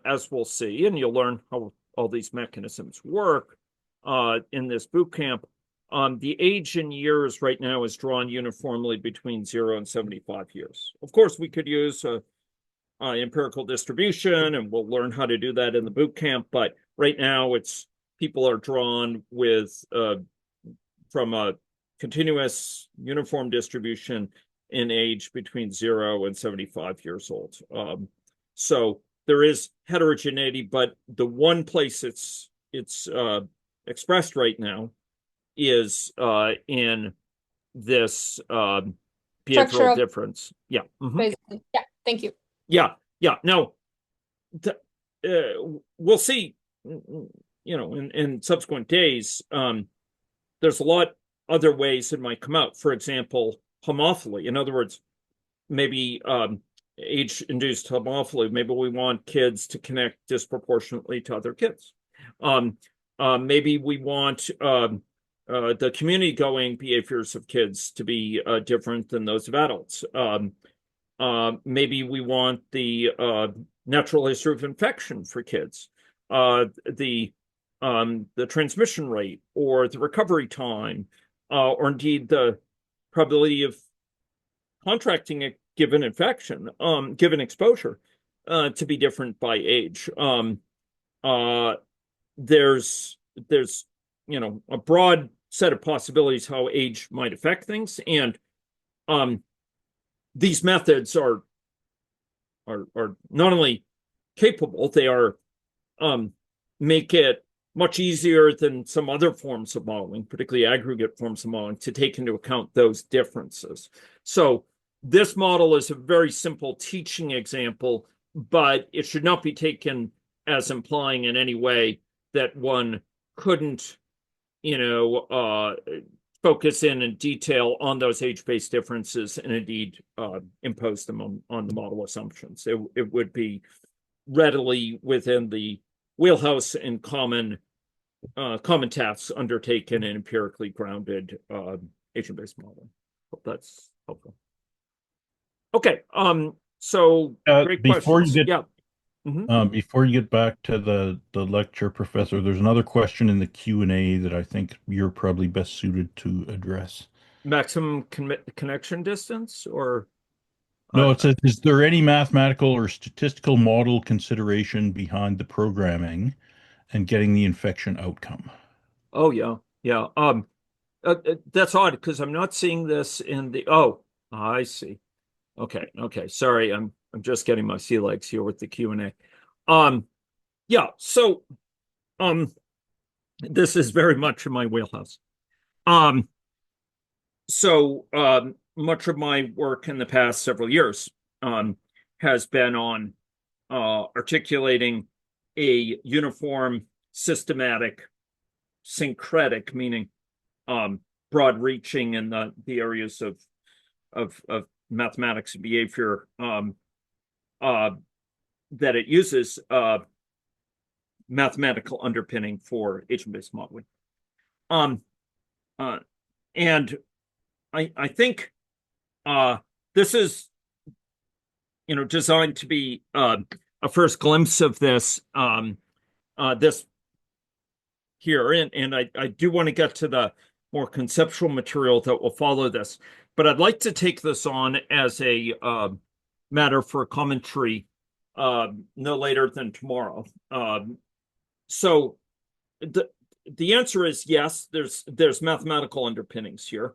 as we'll see, and you'll learn how all these mechanisms work in this boot camp, the age in years right now is drawn uniformly between 0 and 75 years. Of course, we could use empirical distribution, and we'll learn how to do that in the boot camp. But right now, people are drawn with from a continuous uniform distribution in age between 0 and 75 years old. So there is heterogeneity, but the one place it's expressed right now is in this behavioral Structural. difference. Yeah. Mhm. Basically. Yeah, thank you. Yeah. Now, we'll see, in subsequent days, there's a lot other ways it might come out. For example, homophily. In other words, maybe age-induced homophily. Maybe we want kids to connect disproportionately to other kids. Maybe we want the community-going behaviors of kids to be different than those of adults. Maybe we want the natural history of infection for kids, the transmission rate, or the recovery time, or indeed the probability of contracting a given infection, given exposure, to be different by age. There's a broad set of possibilities how age might affect things, and these methods are not only capable, they are make it much easier than some other forms of modeling, particularly aggregate forms of modeling, to take into account those differences. So this model is a very simple teaching example, but it should not be taken as implying in any way that one couldn't, focus in detail on those age-based differences and indeed impose them on the model assumptions. It would be readily within the wheelhouse and common tasks undertaken in empirically grounded agent-based modeling. Hope that's helpful. Okay, so great questions. Yeah. Before you get back to the lecture, Professor, there's another question in the Q&A that I think you're probably best suited to address. Maximum connection distance, or? No, it says, is there any mathematical or statistical model consideration behind the programming and getting the infection outcome? Oh, yeah. That's odd because I'm not seeing this in the, I see. Okay. Sorry, I'm just getting my sea legs here with the Q&A. So this is very much in my wheelhouse. So much of my work in the past several years has been on articulating a uniform, systematic, syncretic, meaning broad-reaching in the areas of mathematics and behavior that it uses mathematical underpinning for agent-based modeling. And I think this is, designed to be a first glimpse of this this here, and I do want to get to the more conceptual material that will follow this, but I'd like to take this on as a matter for commentary no later than tomorrow. So the answer is yes, there's mathematical underpinnings here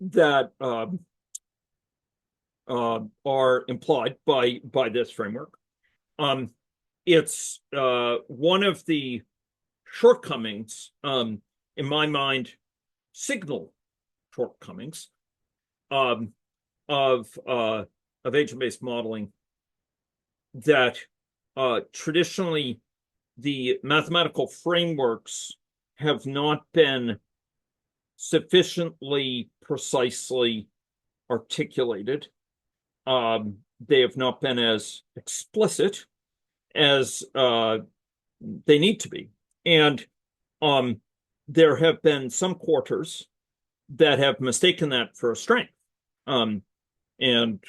that are implied by this framework. It's one of the shortcomings, in my mind, signal shortcomings of agent-based modeling, that traditionally the mathematical frameworks have not been sufficiently precisely articulated. They have not been as explicit as they need to be. And there have been some quarters that have mistaken that for a strength, and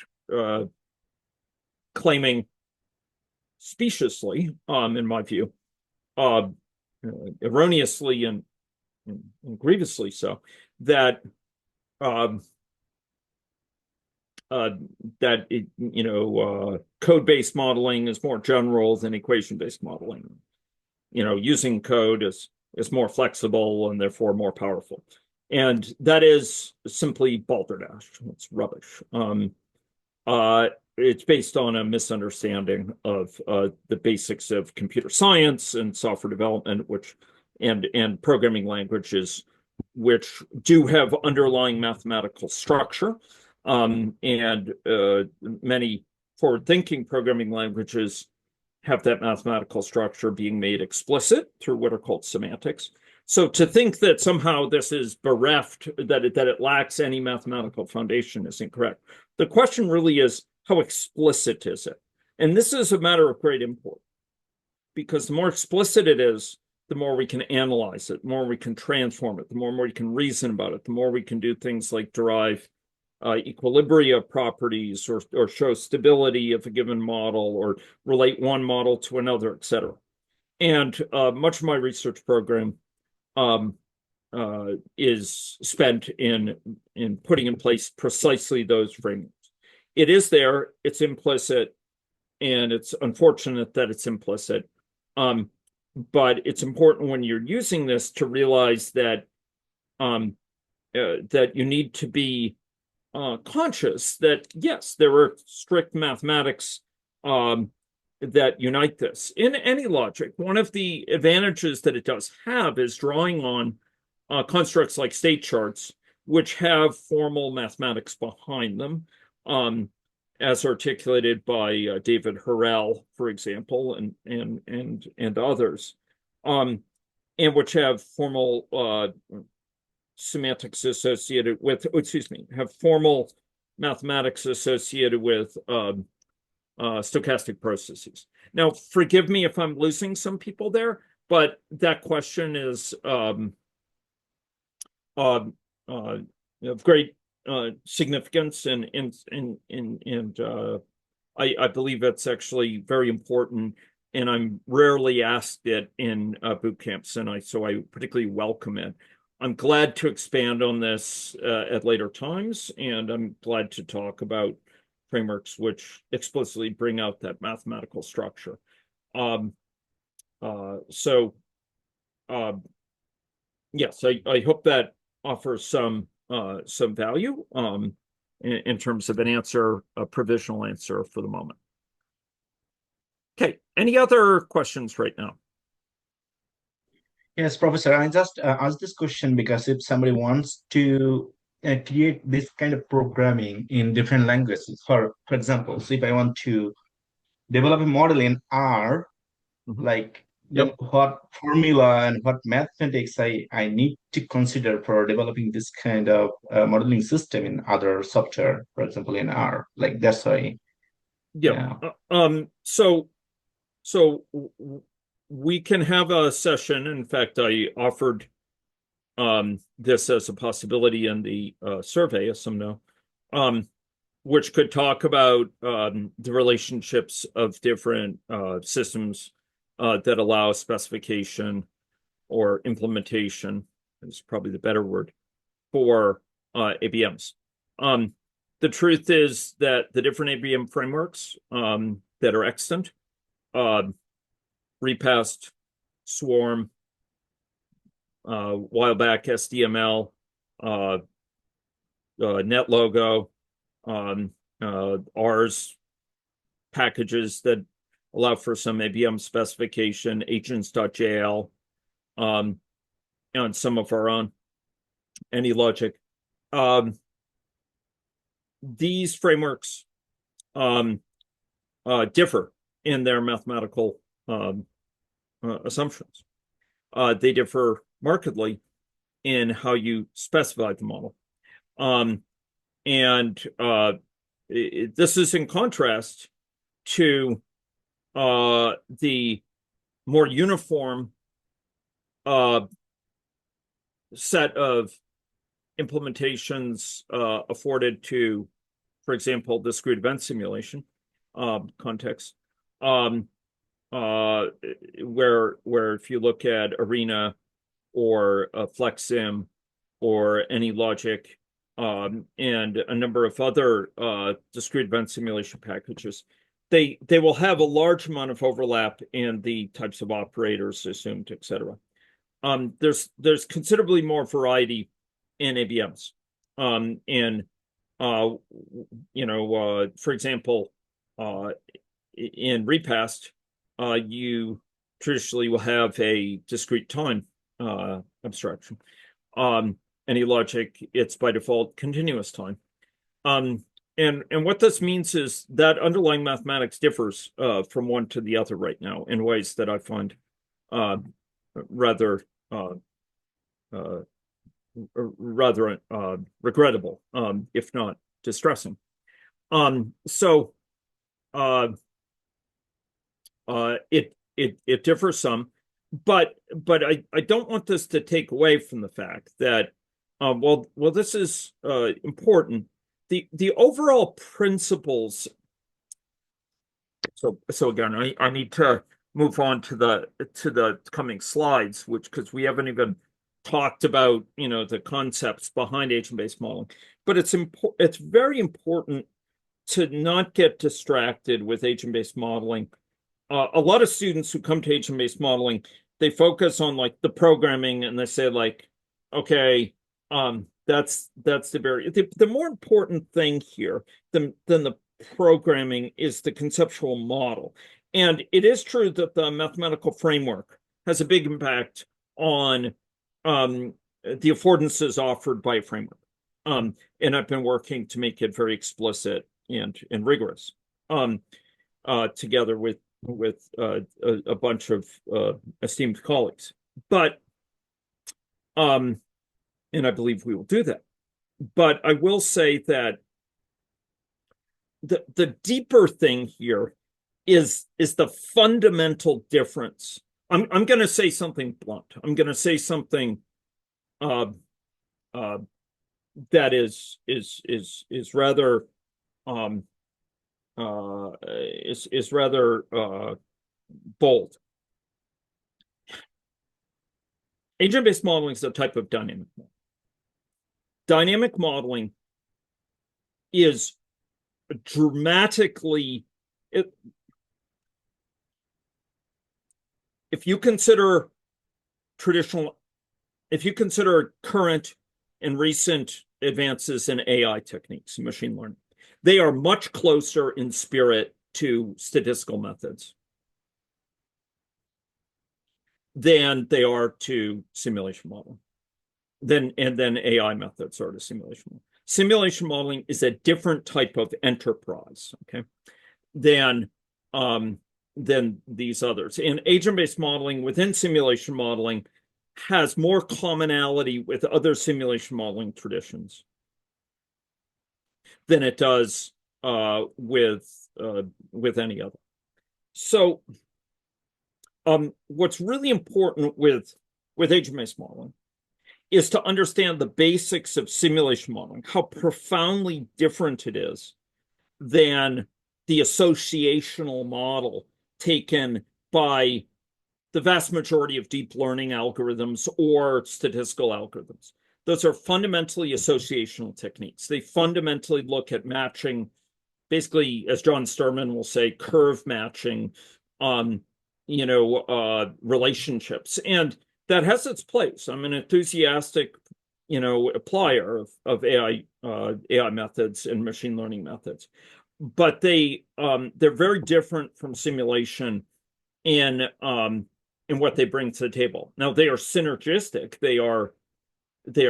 claiming speciously, in my view, erroneously and grievously so, that code-based modeling is more general than equation-based modeling. Using code is more flexible and therefore more powerful. And that is simply balderdash. It's rubbish. It's based on a misunderstanding of the basics of computer science and software development, and programming languages, which do have underlying mathematical structure. And many forward-thinking programming languages have that mathematical structure being made explicit through what are called semantics. So to think that somehow this is bereft, that it lacks any mathematical foundation is incorrect. The question really is, how explicit is it? And this is a matter of great import, because the more explicit it is, the more we can analyze it, the more we can transform it, the more we can reason about it, the more we can do things like derive equilibria properties or show stability of a given model or relate one model to another, et cetera. And much of my research program is spent in putting in place precisely those frameworks. It is there, it's implicit, and it's unfortunate that it's implicit. But it's important when you're using this to realize that that you need to be conscious that, yes, there are strict mathematics that unite this. In any logic, one of the advantages that it does have is drawing on constructs like state charts, which have formal mathematics behind them, as articulated by David Harel, for example, and others, and which have formal semantics associated with, have formal mathematics associated with stochastic processes. Now, forgive me if I'm losing some people there, but that question is of great significance, and I believe it's actually very important, and I'm rarely asked it in boot camps, and so I particularly welcome it. I'm glad to expand on this at later times, and I'm glad to talk about frameworks which explicitly bring out that mathematical structure. Yes, I hope that offers some value in terms of an answer, a provisional answer for the moment. Okay, any other questions right now? Yes, Professor, I just asked this question because if somebody wants to create this kind of programming in different languages, for example, so if I want to develop a model in R, like then what formula and what mathematics I need to consider for developing this kind of modeling system in other software, for example, in R, like that's why. Yeah. So we can have a session. In fact, I offered this as a possibility in the survey, as some know, which could talk about the relationships of different systems that allow specification or implementation, is probably the better word, for ABMs. The truth is that the different ABM frameworks that are extant, Repast, Swarm, while back SDML, NetLogo, R's packages that allow for some ABM specification, agents.jl, and some of our own, AnyLogic. These frameworks differ in their mathematical assumptions. They differ markedly in how you specify the model. This is in contrast to the more uniform set of implementations afforded to, for example, discrete event simulation context, where if you look at Arena or FlexSim or AnyLogic, and a number of other discrete event simulation packages, they will have a large amount of overlap in the types of operators assumed, et cetera. There's considerably more variety in ABMs. For example, in Repast, you traditionally will have a discrete time abstraction. AnyLogic, it's by default continuous time. And what this means is that underlying mathematics differs from one to the other right now in ways that I find rather regrettable, if not distressing. It differs some, but I don't want this to take away from the fact that well this is important. The overall principles. So again, I need to move on to the coming slides, because we haven't even talked about the concepts behind agent-based modeling. But it's very important to not get distracted with agent-based modeling. A lot of students who come to agent-based modeling, they focus on like the programming, and they say like, okay, that's the more important thing here than the programming is the conceptual model. And it is true that the mathematical framework has a big impact on the affordances offered by a framework. And I've been working to make it very explicit and rigorous, together with a bunch of esteemed colleagues. But and I believe we will do that. But I will say that the deeper thing here is the fundamental difference. I'm going to say something blunt. I'm going to say something that is rather bold. Agent-based modeling is a type of dynamic modeling. Dynamic modeling is dramatically, if you consider current and recent advances in AI techniques and machine learning, they are much closer in spirit to statistical methods than they are to simulation modeling. Then AI methods are to simulation modeling. Simulation modeling is a different type of enterprise, okay, than these others. And agent-based modeling within simulation modeling has more commonality with other simulation modeling traditions than it does with any other. So what's really important with agent-based modeling is to understand the basics of simulation modeling, how profoundly different it is than the associational model taken by the vast majority of deep learning algorithms or statistical algorithms. Those are fundamentally associational techniques. They fundamentally look at matching, basically, as John Sterman will say, curve matching, relationships. And that has its place. I'm an enthusiastic, applier of AI methods and machine learning methods, but they're very different from simulation in what they bring to the table. Now they are synergistic. They are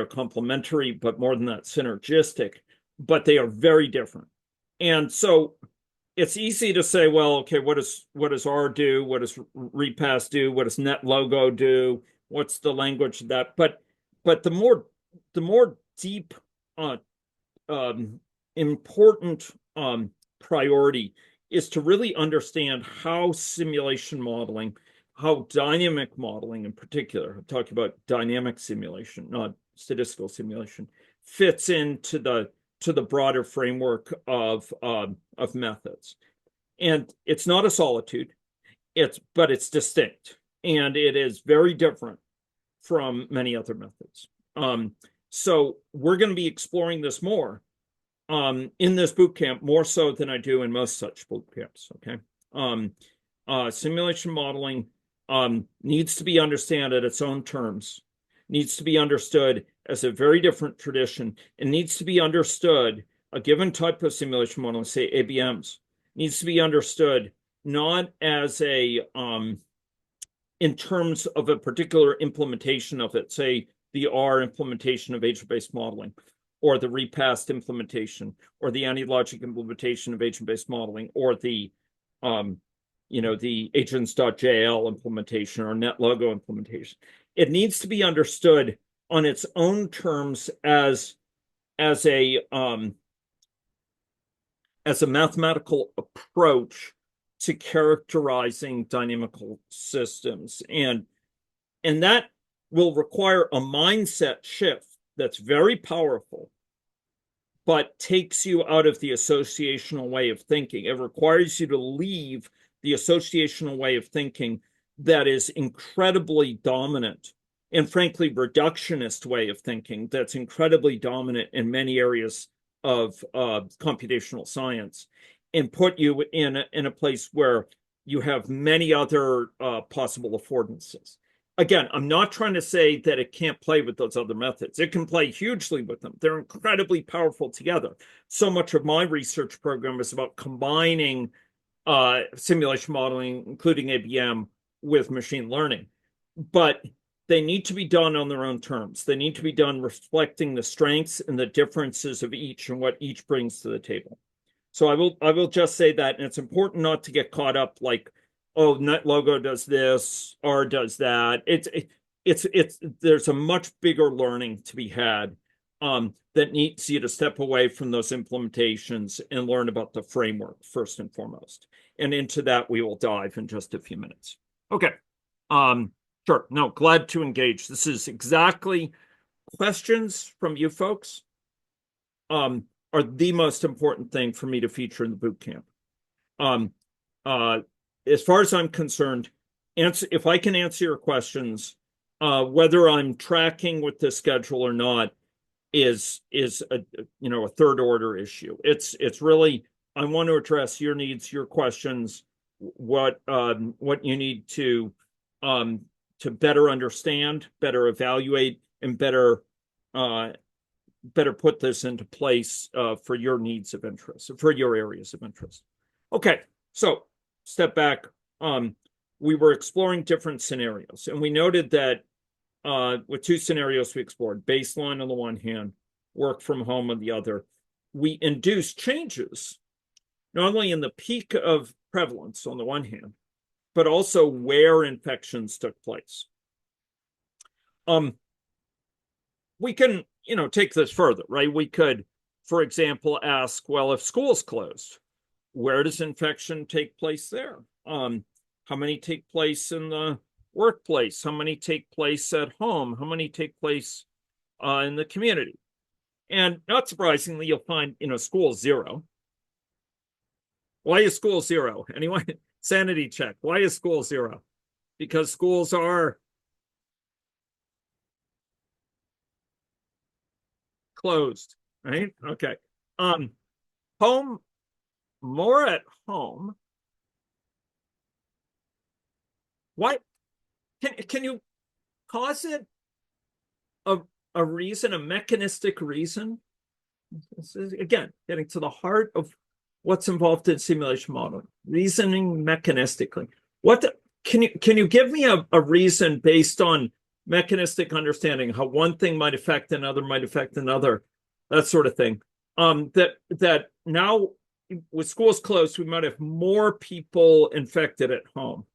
complementary, but more than that, synergistic. But they are very different. And so it's easy to say, well, okay, what does R do? What does Repast do? What does NetLogo do? What's the language of that? But the more deep, important priority is to really understand how simulation modeling, how dynamic modeling in particular, I'm talking about dynamic simulation, not statistical simulation, fits into the broader framework of methods. And it's not a solitude, but it's distinct, and it is very different from many other methods. So we're going to be exploring this more in this boot camp, more so than I do in most such boot camps. Okay. Simulation modeling needs to be understood at its own terms, needs to be understood as a very different tradition, and needs to be understood, a given type of simulation modeling, say ABMs, needs to be understood not as a in terms of a particular implementation of it, say the R implementation of agent-based modeling, or the repast implementation, or the anti-logic implementation of agent-based modeling, or the the agents.jl implementation or NetLogo implementation. It needs to be understood on its own terms as a mathematical approach to characterizing dynamical systems. And that will require a mindset shift that's very powerful, but takes you out of the associational way of thinking. It requires you to leave the associational way of thinking that is incredibly dominant, and frankly, reductionist way of thinking that's incredibly dominant in many areas of computational science, and put you in a place where you have many other possible affordances. Again, I'm not trying to say that it can't play with those other methods. It can play hugely with them. They're incredibly powerful together. So much of my research program is about combining simulation modeling, including ABM, with machine learning. But they need to be done on their own terms. They need to be done reflecting the strengths and the differences of each and what each brings to the table. So I will just say that, and it's important not to get caught up like, oh, NetLogo does this, R does that. There's a much bigger learning to be had that needs you to step away from those implementations and learn about the framework first and foremost. And into that we will dive in just a few minutes. Okay. Sure. No, glad to engage. This is exactly questions from you folks are the most important thing for me to feature in the boot camp. As far as I'm concerned, if I can answer your questions, whether I'm tracking with the schedule or not is a third order issue. It's really, I want to address your needs, your questions, what you need to better understand, better evaluate, and better put this into place for your needs of interest, for your areas of interest. Okay, so step back. We were exploring different scenarios, and we noted that with two scenarios we explored, baseline on the one hand, work from home on the other, we induced changes not only in the peak of prevalence on the one hand, but also where infections took place. We can, take this further, right? We could, for example, ask, well, if school's closed, where does infection take place there? How many take place in the workplace? How many take place at home? How many take place in the community? And not surprisingly, you'll find, school 0. Why is school 0? Anyone? Sanity check. Why is school 0? Because schools are closed, right? Okay. Home, more at home. Why? Can you cause it a reason, a mechanistic reason? This is, again, getting to the heart of what's involved in simulation modeling, reasoning mechanistically. Can you give me a reason based on mechanistic understanding, how one thing might affect another, that sort of thing? That now with schools closed, we might have more people infected at home.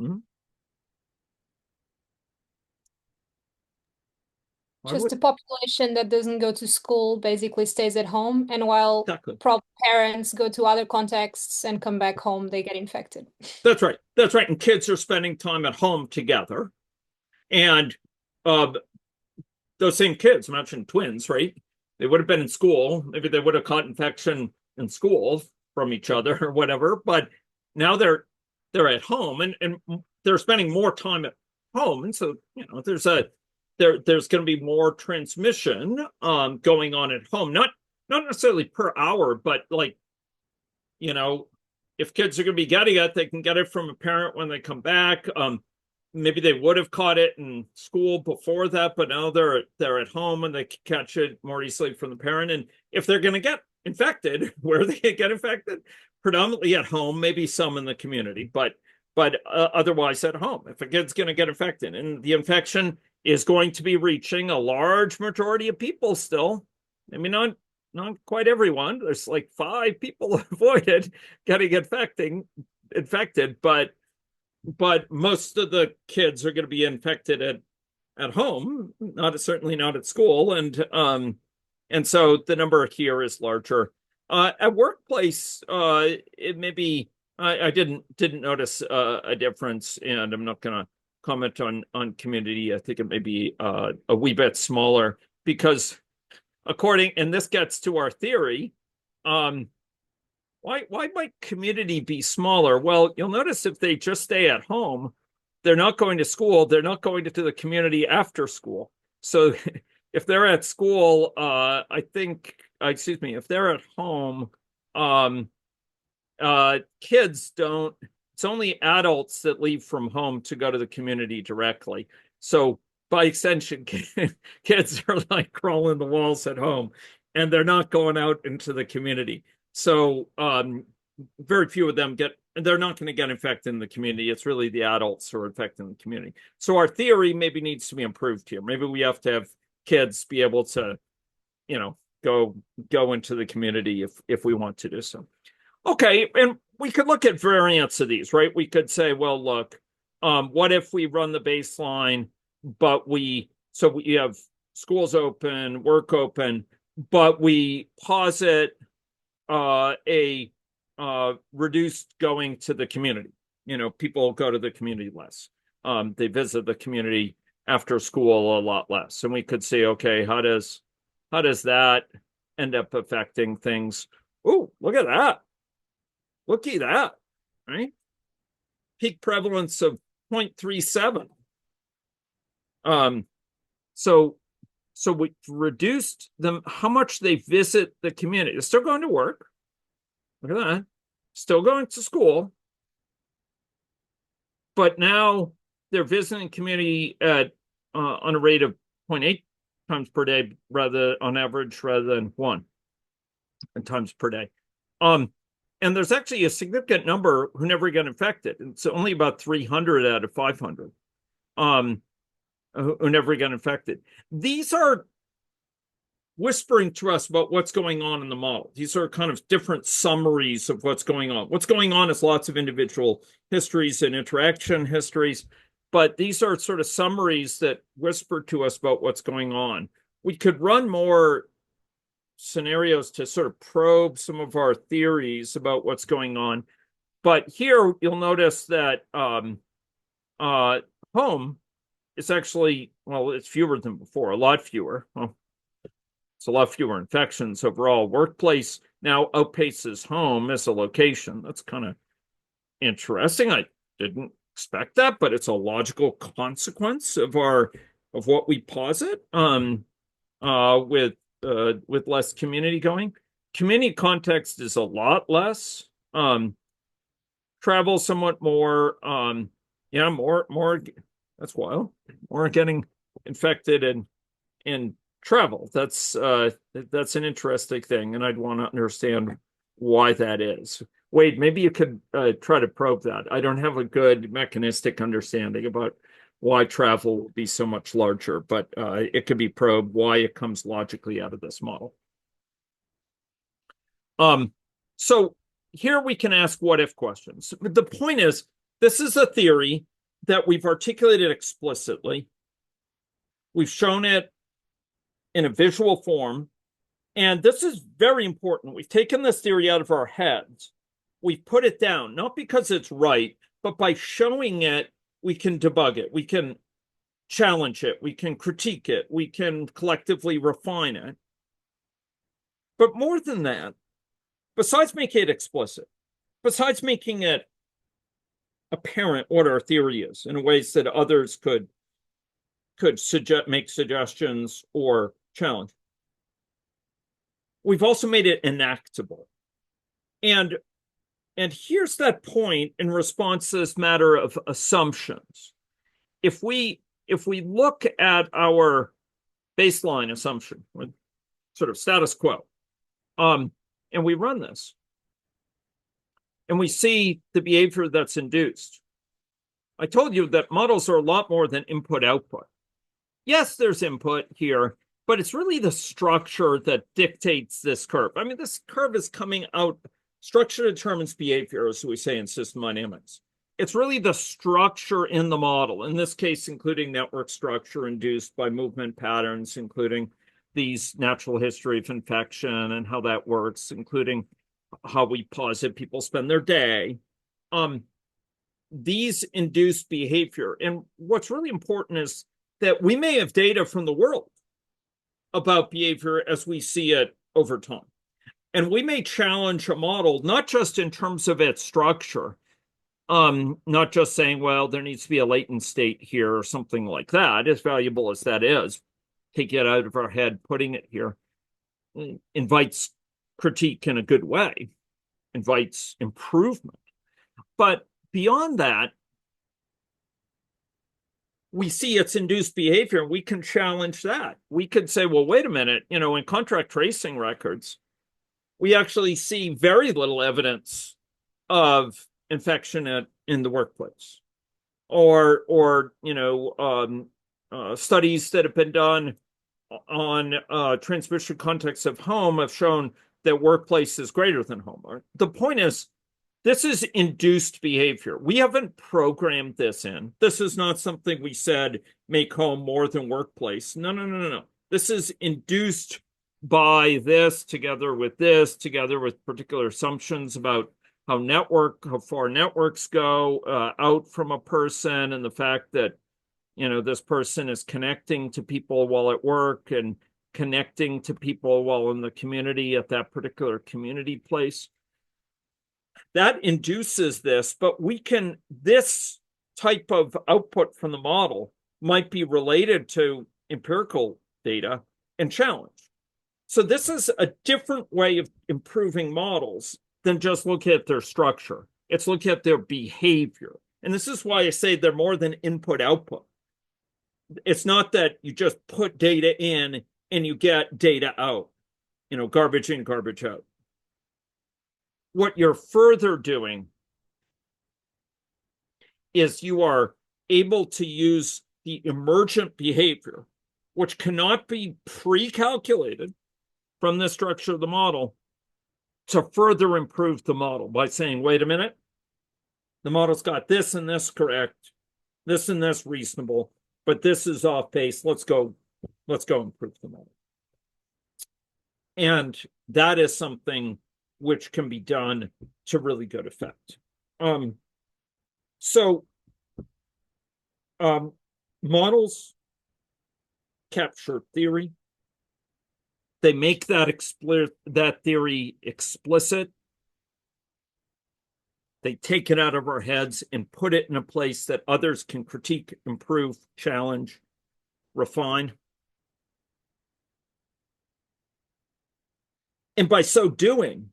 Mm-hmm. Just a population that doesn't go to school basically stays at home, and while exactly. Parents go to other contexts and come back home, they get infected. That's right. And kids are spending time at home together. And those same kids, I mentioned twins, right? They would have been in school. Maybe they would have caught infection in school from each other or whatever. But now they're at home and they're spending more time home. And so, there's going to be more transmission going on at home, not necessarily per hour, but like, if kids are going to be getting it, they can get it from a parent when they come back. Maybe they would have caught it in school before that, but now they're at home and they can catch it more easily from the parent. And if they're going to get infected, where are they going to get infected? Predominantly at home, maybe some in the community, but otherwise at home. If a kid's going to get infected, and the infection is going to be reaching a large majority of people still, I mean, not quite everyone. There's like 5 people avoided getting infected, but most of the kids are going to be infected at home, certainly not at school, and so the number here is larger. At workplace, it may be. I didn't notice a difference, and I'm not going to comment on community. I think it may be a wee bit smaller because, and this gets to our theory. Why might community be smaller? Well, you'll notice if they just stay at home, they're not going to school. They're not going to the community after school. So if they're at school, if they're at home, kids don't, it's only adults that leave from home to go to the community directly. So by extension, kids are like crawling the walls at home and they're not going out into the community. So very few of them they're not going to get infected in the community. It's really the adults who are infecting the community. So our theory maybe needs to be improved here. Maybe we have to have kids be able to, go into the community if we want to do so. Okay, and we could look at variants of these, right? We could say, well, look, what if we run the baseline, but we have schools open, work open, but we posit a reduced going to the community. People go to the community less. They visit the community after school a lot less. And we could say, okay, how does that end up affecting things? Oh, look at that. Looky that, right? Peak prevalence of 0.37. So we reduced them, how much they visit the community. They're still going to work. Look at that. Still going to school. But now they're visiting community at on a rate of 0.8 times per day on average rather than 1 times per day. And there's actually a significant number who never get infected. It's only about 300 out of 500 who never get infected. These are whispering to us about what's going on in the model. These are kind of different summaries of what's going on. What's going on is lots of individual histories and interaction histories, but these are sort of summaries that whisper to us about what's going on. We could run more scenarios to sort of probe some of our theories about what's going on. But here you'll notice that home is actually, it's fewer than before, a lot fewer. Well, it's a lot fewer infections overall. Workplace now outpaces home as a location. That's kind of interesting. I didn't expect that, but it's a logical consequence of what we posit with less community going. Community context is a lot less. Travel somewhat more. More. That's wild. More getting infected in travel. That's an interesting thing, and I'd want to understand why that is. Wade, maybe you could try to probe that. I don't have a good mechanistic understanding about why travel will be so much larger, but it could be probed why it comes logically out of this model. So here we can ask what-if questions. The point is, this is a theory that we've articulated explicitly. We've shown it in a visual form, and this is very important. We've taken this theory out of our heads. We've put it down, not because it's right, but by showing it, we can debug it. We can challenge it. We can critique it. We can collectively refine it. But more than that, besides making it explicit, besides making it apparent what our theory is in ways that others could make suggestions or challenge. We've also made it enactable. And here's that point in response to this matter of assumptions. If we look at our baseline assumption, sort of status quo, and we run this, and we see the behavior that's induced. I told you that models are a lot more than input-output. Yes, there's input here, but it's really the structure that dictates this curve. I mean, this curve is coming out. Structure determines behavior, as we say in system dynamics. It's really the structure in the model, in this case, including network structure induced by movement patterns, including these natural history of infection and how that works, including how we posit people spend their day. These induce behavior. And what's really important is that we may have data from the world about behavior as we see it over time. And we may challenge a model, not just in terms of its structure, not just saying, well, there needs to be a latent state here or something like that, as valuable as that is. Take it out of our head, putting it here invites critique in a good way, invites improvement. But beyond that, we see its induced behavior, and we can challenge that. We could say, well, wait a minute, in contract tracing records, we actually see very little evidence of infection in the workplace, or studies that have been done on transmission context of home have shown that workplace is greater than home. The point is, this is induced behavior. We haven't programmed this in. This is not something we said make home more than workplace. No. This is induced by this, together with particular assumptions about how far networks go out from a person, and the fact that this person is connecting to people while at work and connecting to people while in the community at that particular community place. That induces this, but this type of output from the model might be related to empirical data and challenge. So this is a different way of improving models than just looking at their structure. It's looking at their behavior. And this is why I say they're more than input-output. It's not that you just put data in and you get data out, garbage in, garbage out. What you're further doing is you are able to use the emergent behavior, which cannot be pre-calculated from the structure of the model, to further improve the model by saying, wait a minute, the model's got this and this correct, this and this reasonable, but this is off base. Let's go improve the model. And that is something which can be done to really good effect. Models capture theory. They make that theory explicit. They take it out of our heads and put it in a place that others can critique, improve, challenge, refine. And by so doing,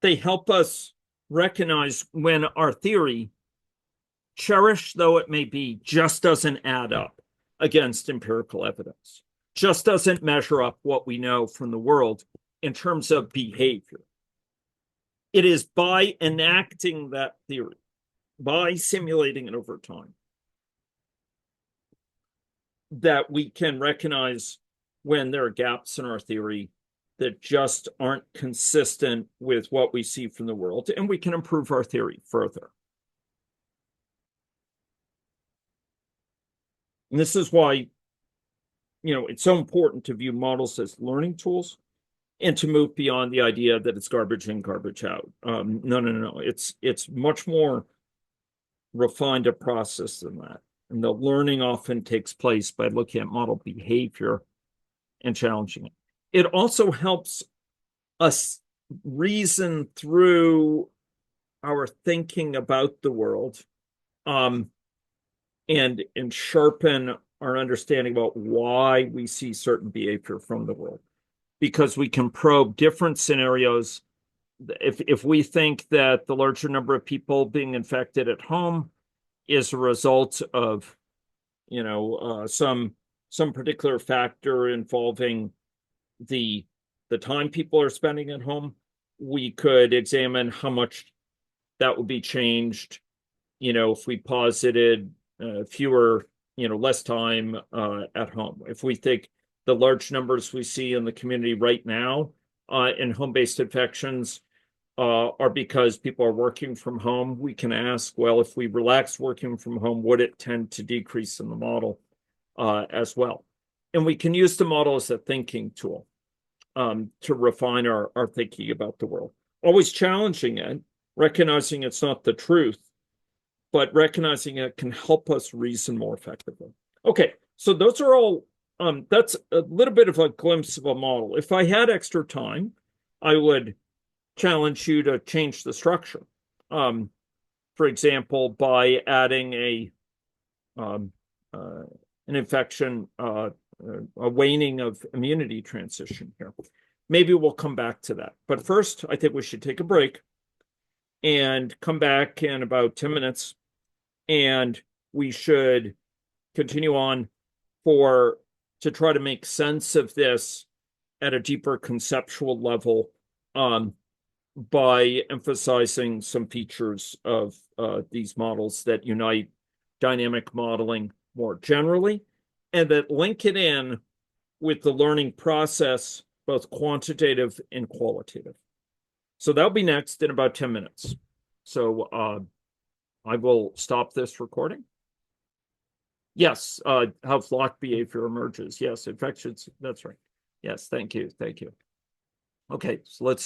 they help us recognize when our theory, cherished though it may be, just doesn't add up against empirical evidence, just doesn't measure up what we know from the world in terms of behavior. It is by enacting that theory, by simulating it over time, that we can recognize when there are gaps in our theory that just aren't consistent with what we see from the world, and we can improve our theory further. And this is why, it's so important to view models as learning tools and to move beyond the idea that it's garbage in, garbage out. No. It's much more refined a process than that. And the learning often takes place by looking at model behavior and challenging it. It also helps us reason through our thinking about the world, and sharpen our understanding about why we see certain behavior from the world, because we can probe different scenarios. If we think that the larger number of people being infected at home is a result of, some particular factor involving the time people are spending at home, we could examine how much that would be changed, if we posited fewer, less time at home. If we think the large numbers we see in the community right now in home-based infections are because people are working from home, we can ask, well, if we relax working from home, would it tend to decrease in the model as well? And we can use the model as a thinking tool to refine our thinking about the world. Always challenging it, recognizing it's not the truth, but recognizing it can help us reason more effectively. Okay, so those are all, that's a little bit of a glimpse of a model. If I had extra time, I would challenge you to change the structure. For example, by adding an infection, a waning of immunity transition here. Maybe we'll come back to that. But first, I think we should take a break and come back in about 10 minutes. And we should continue on to try to make sense of this at a deeper conceptual level by emphasizing some features of these models that unite dynamic modeling more generally, and that link it in with the learning process, both quantitative and qualitative. So that'll be next in about 10 minutes. So I will stop this recording. Yes, how flock behavior emerges. Yes, infections, that's right. Yes, thank you. Okay, so let's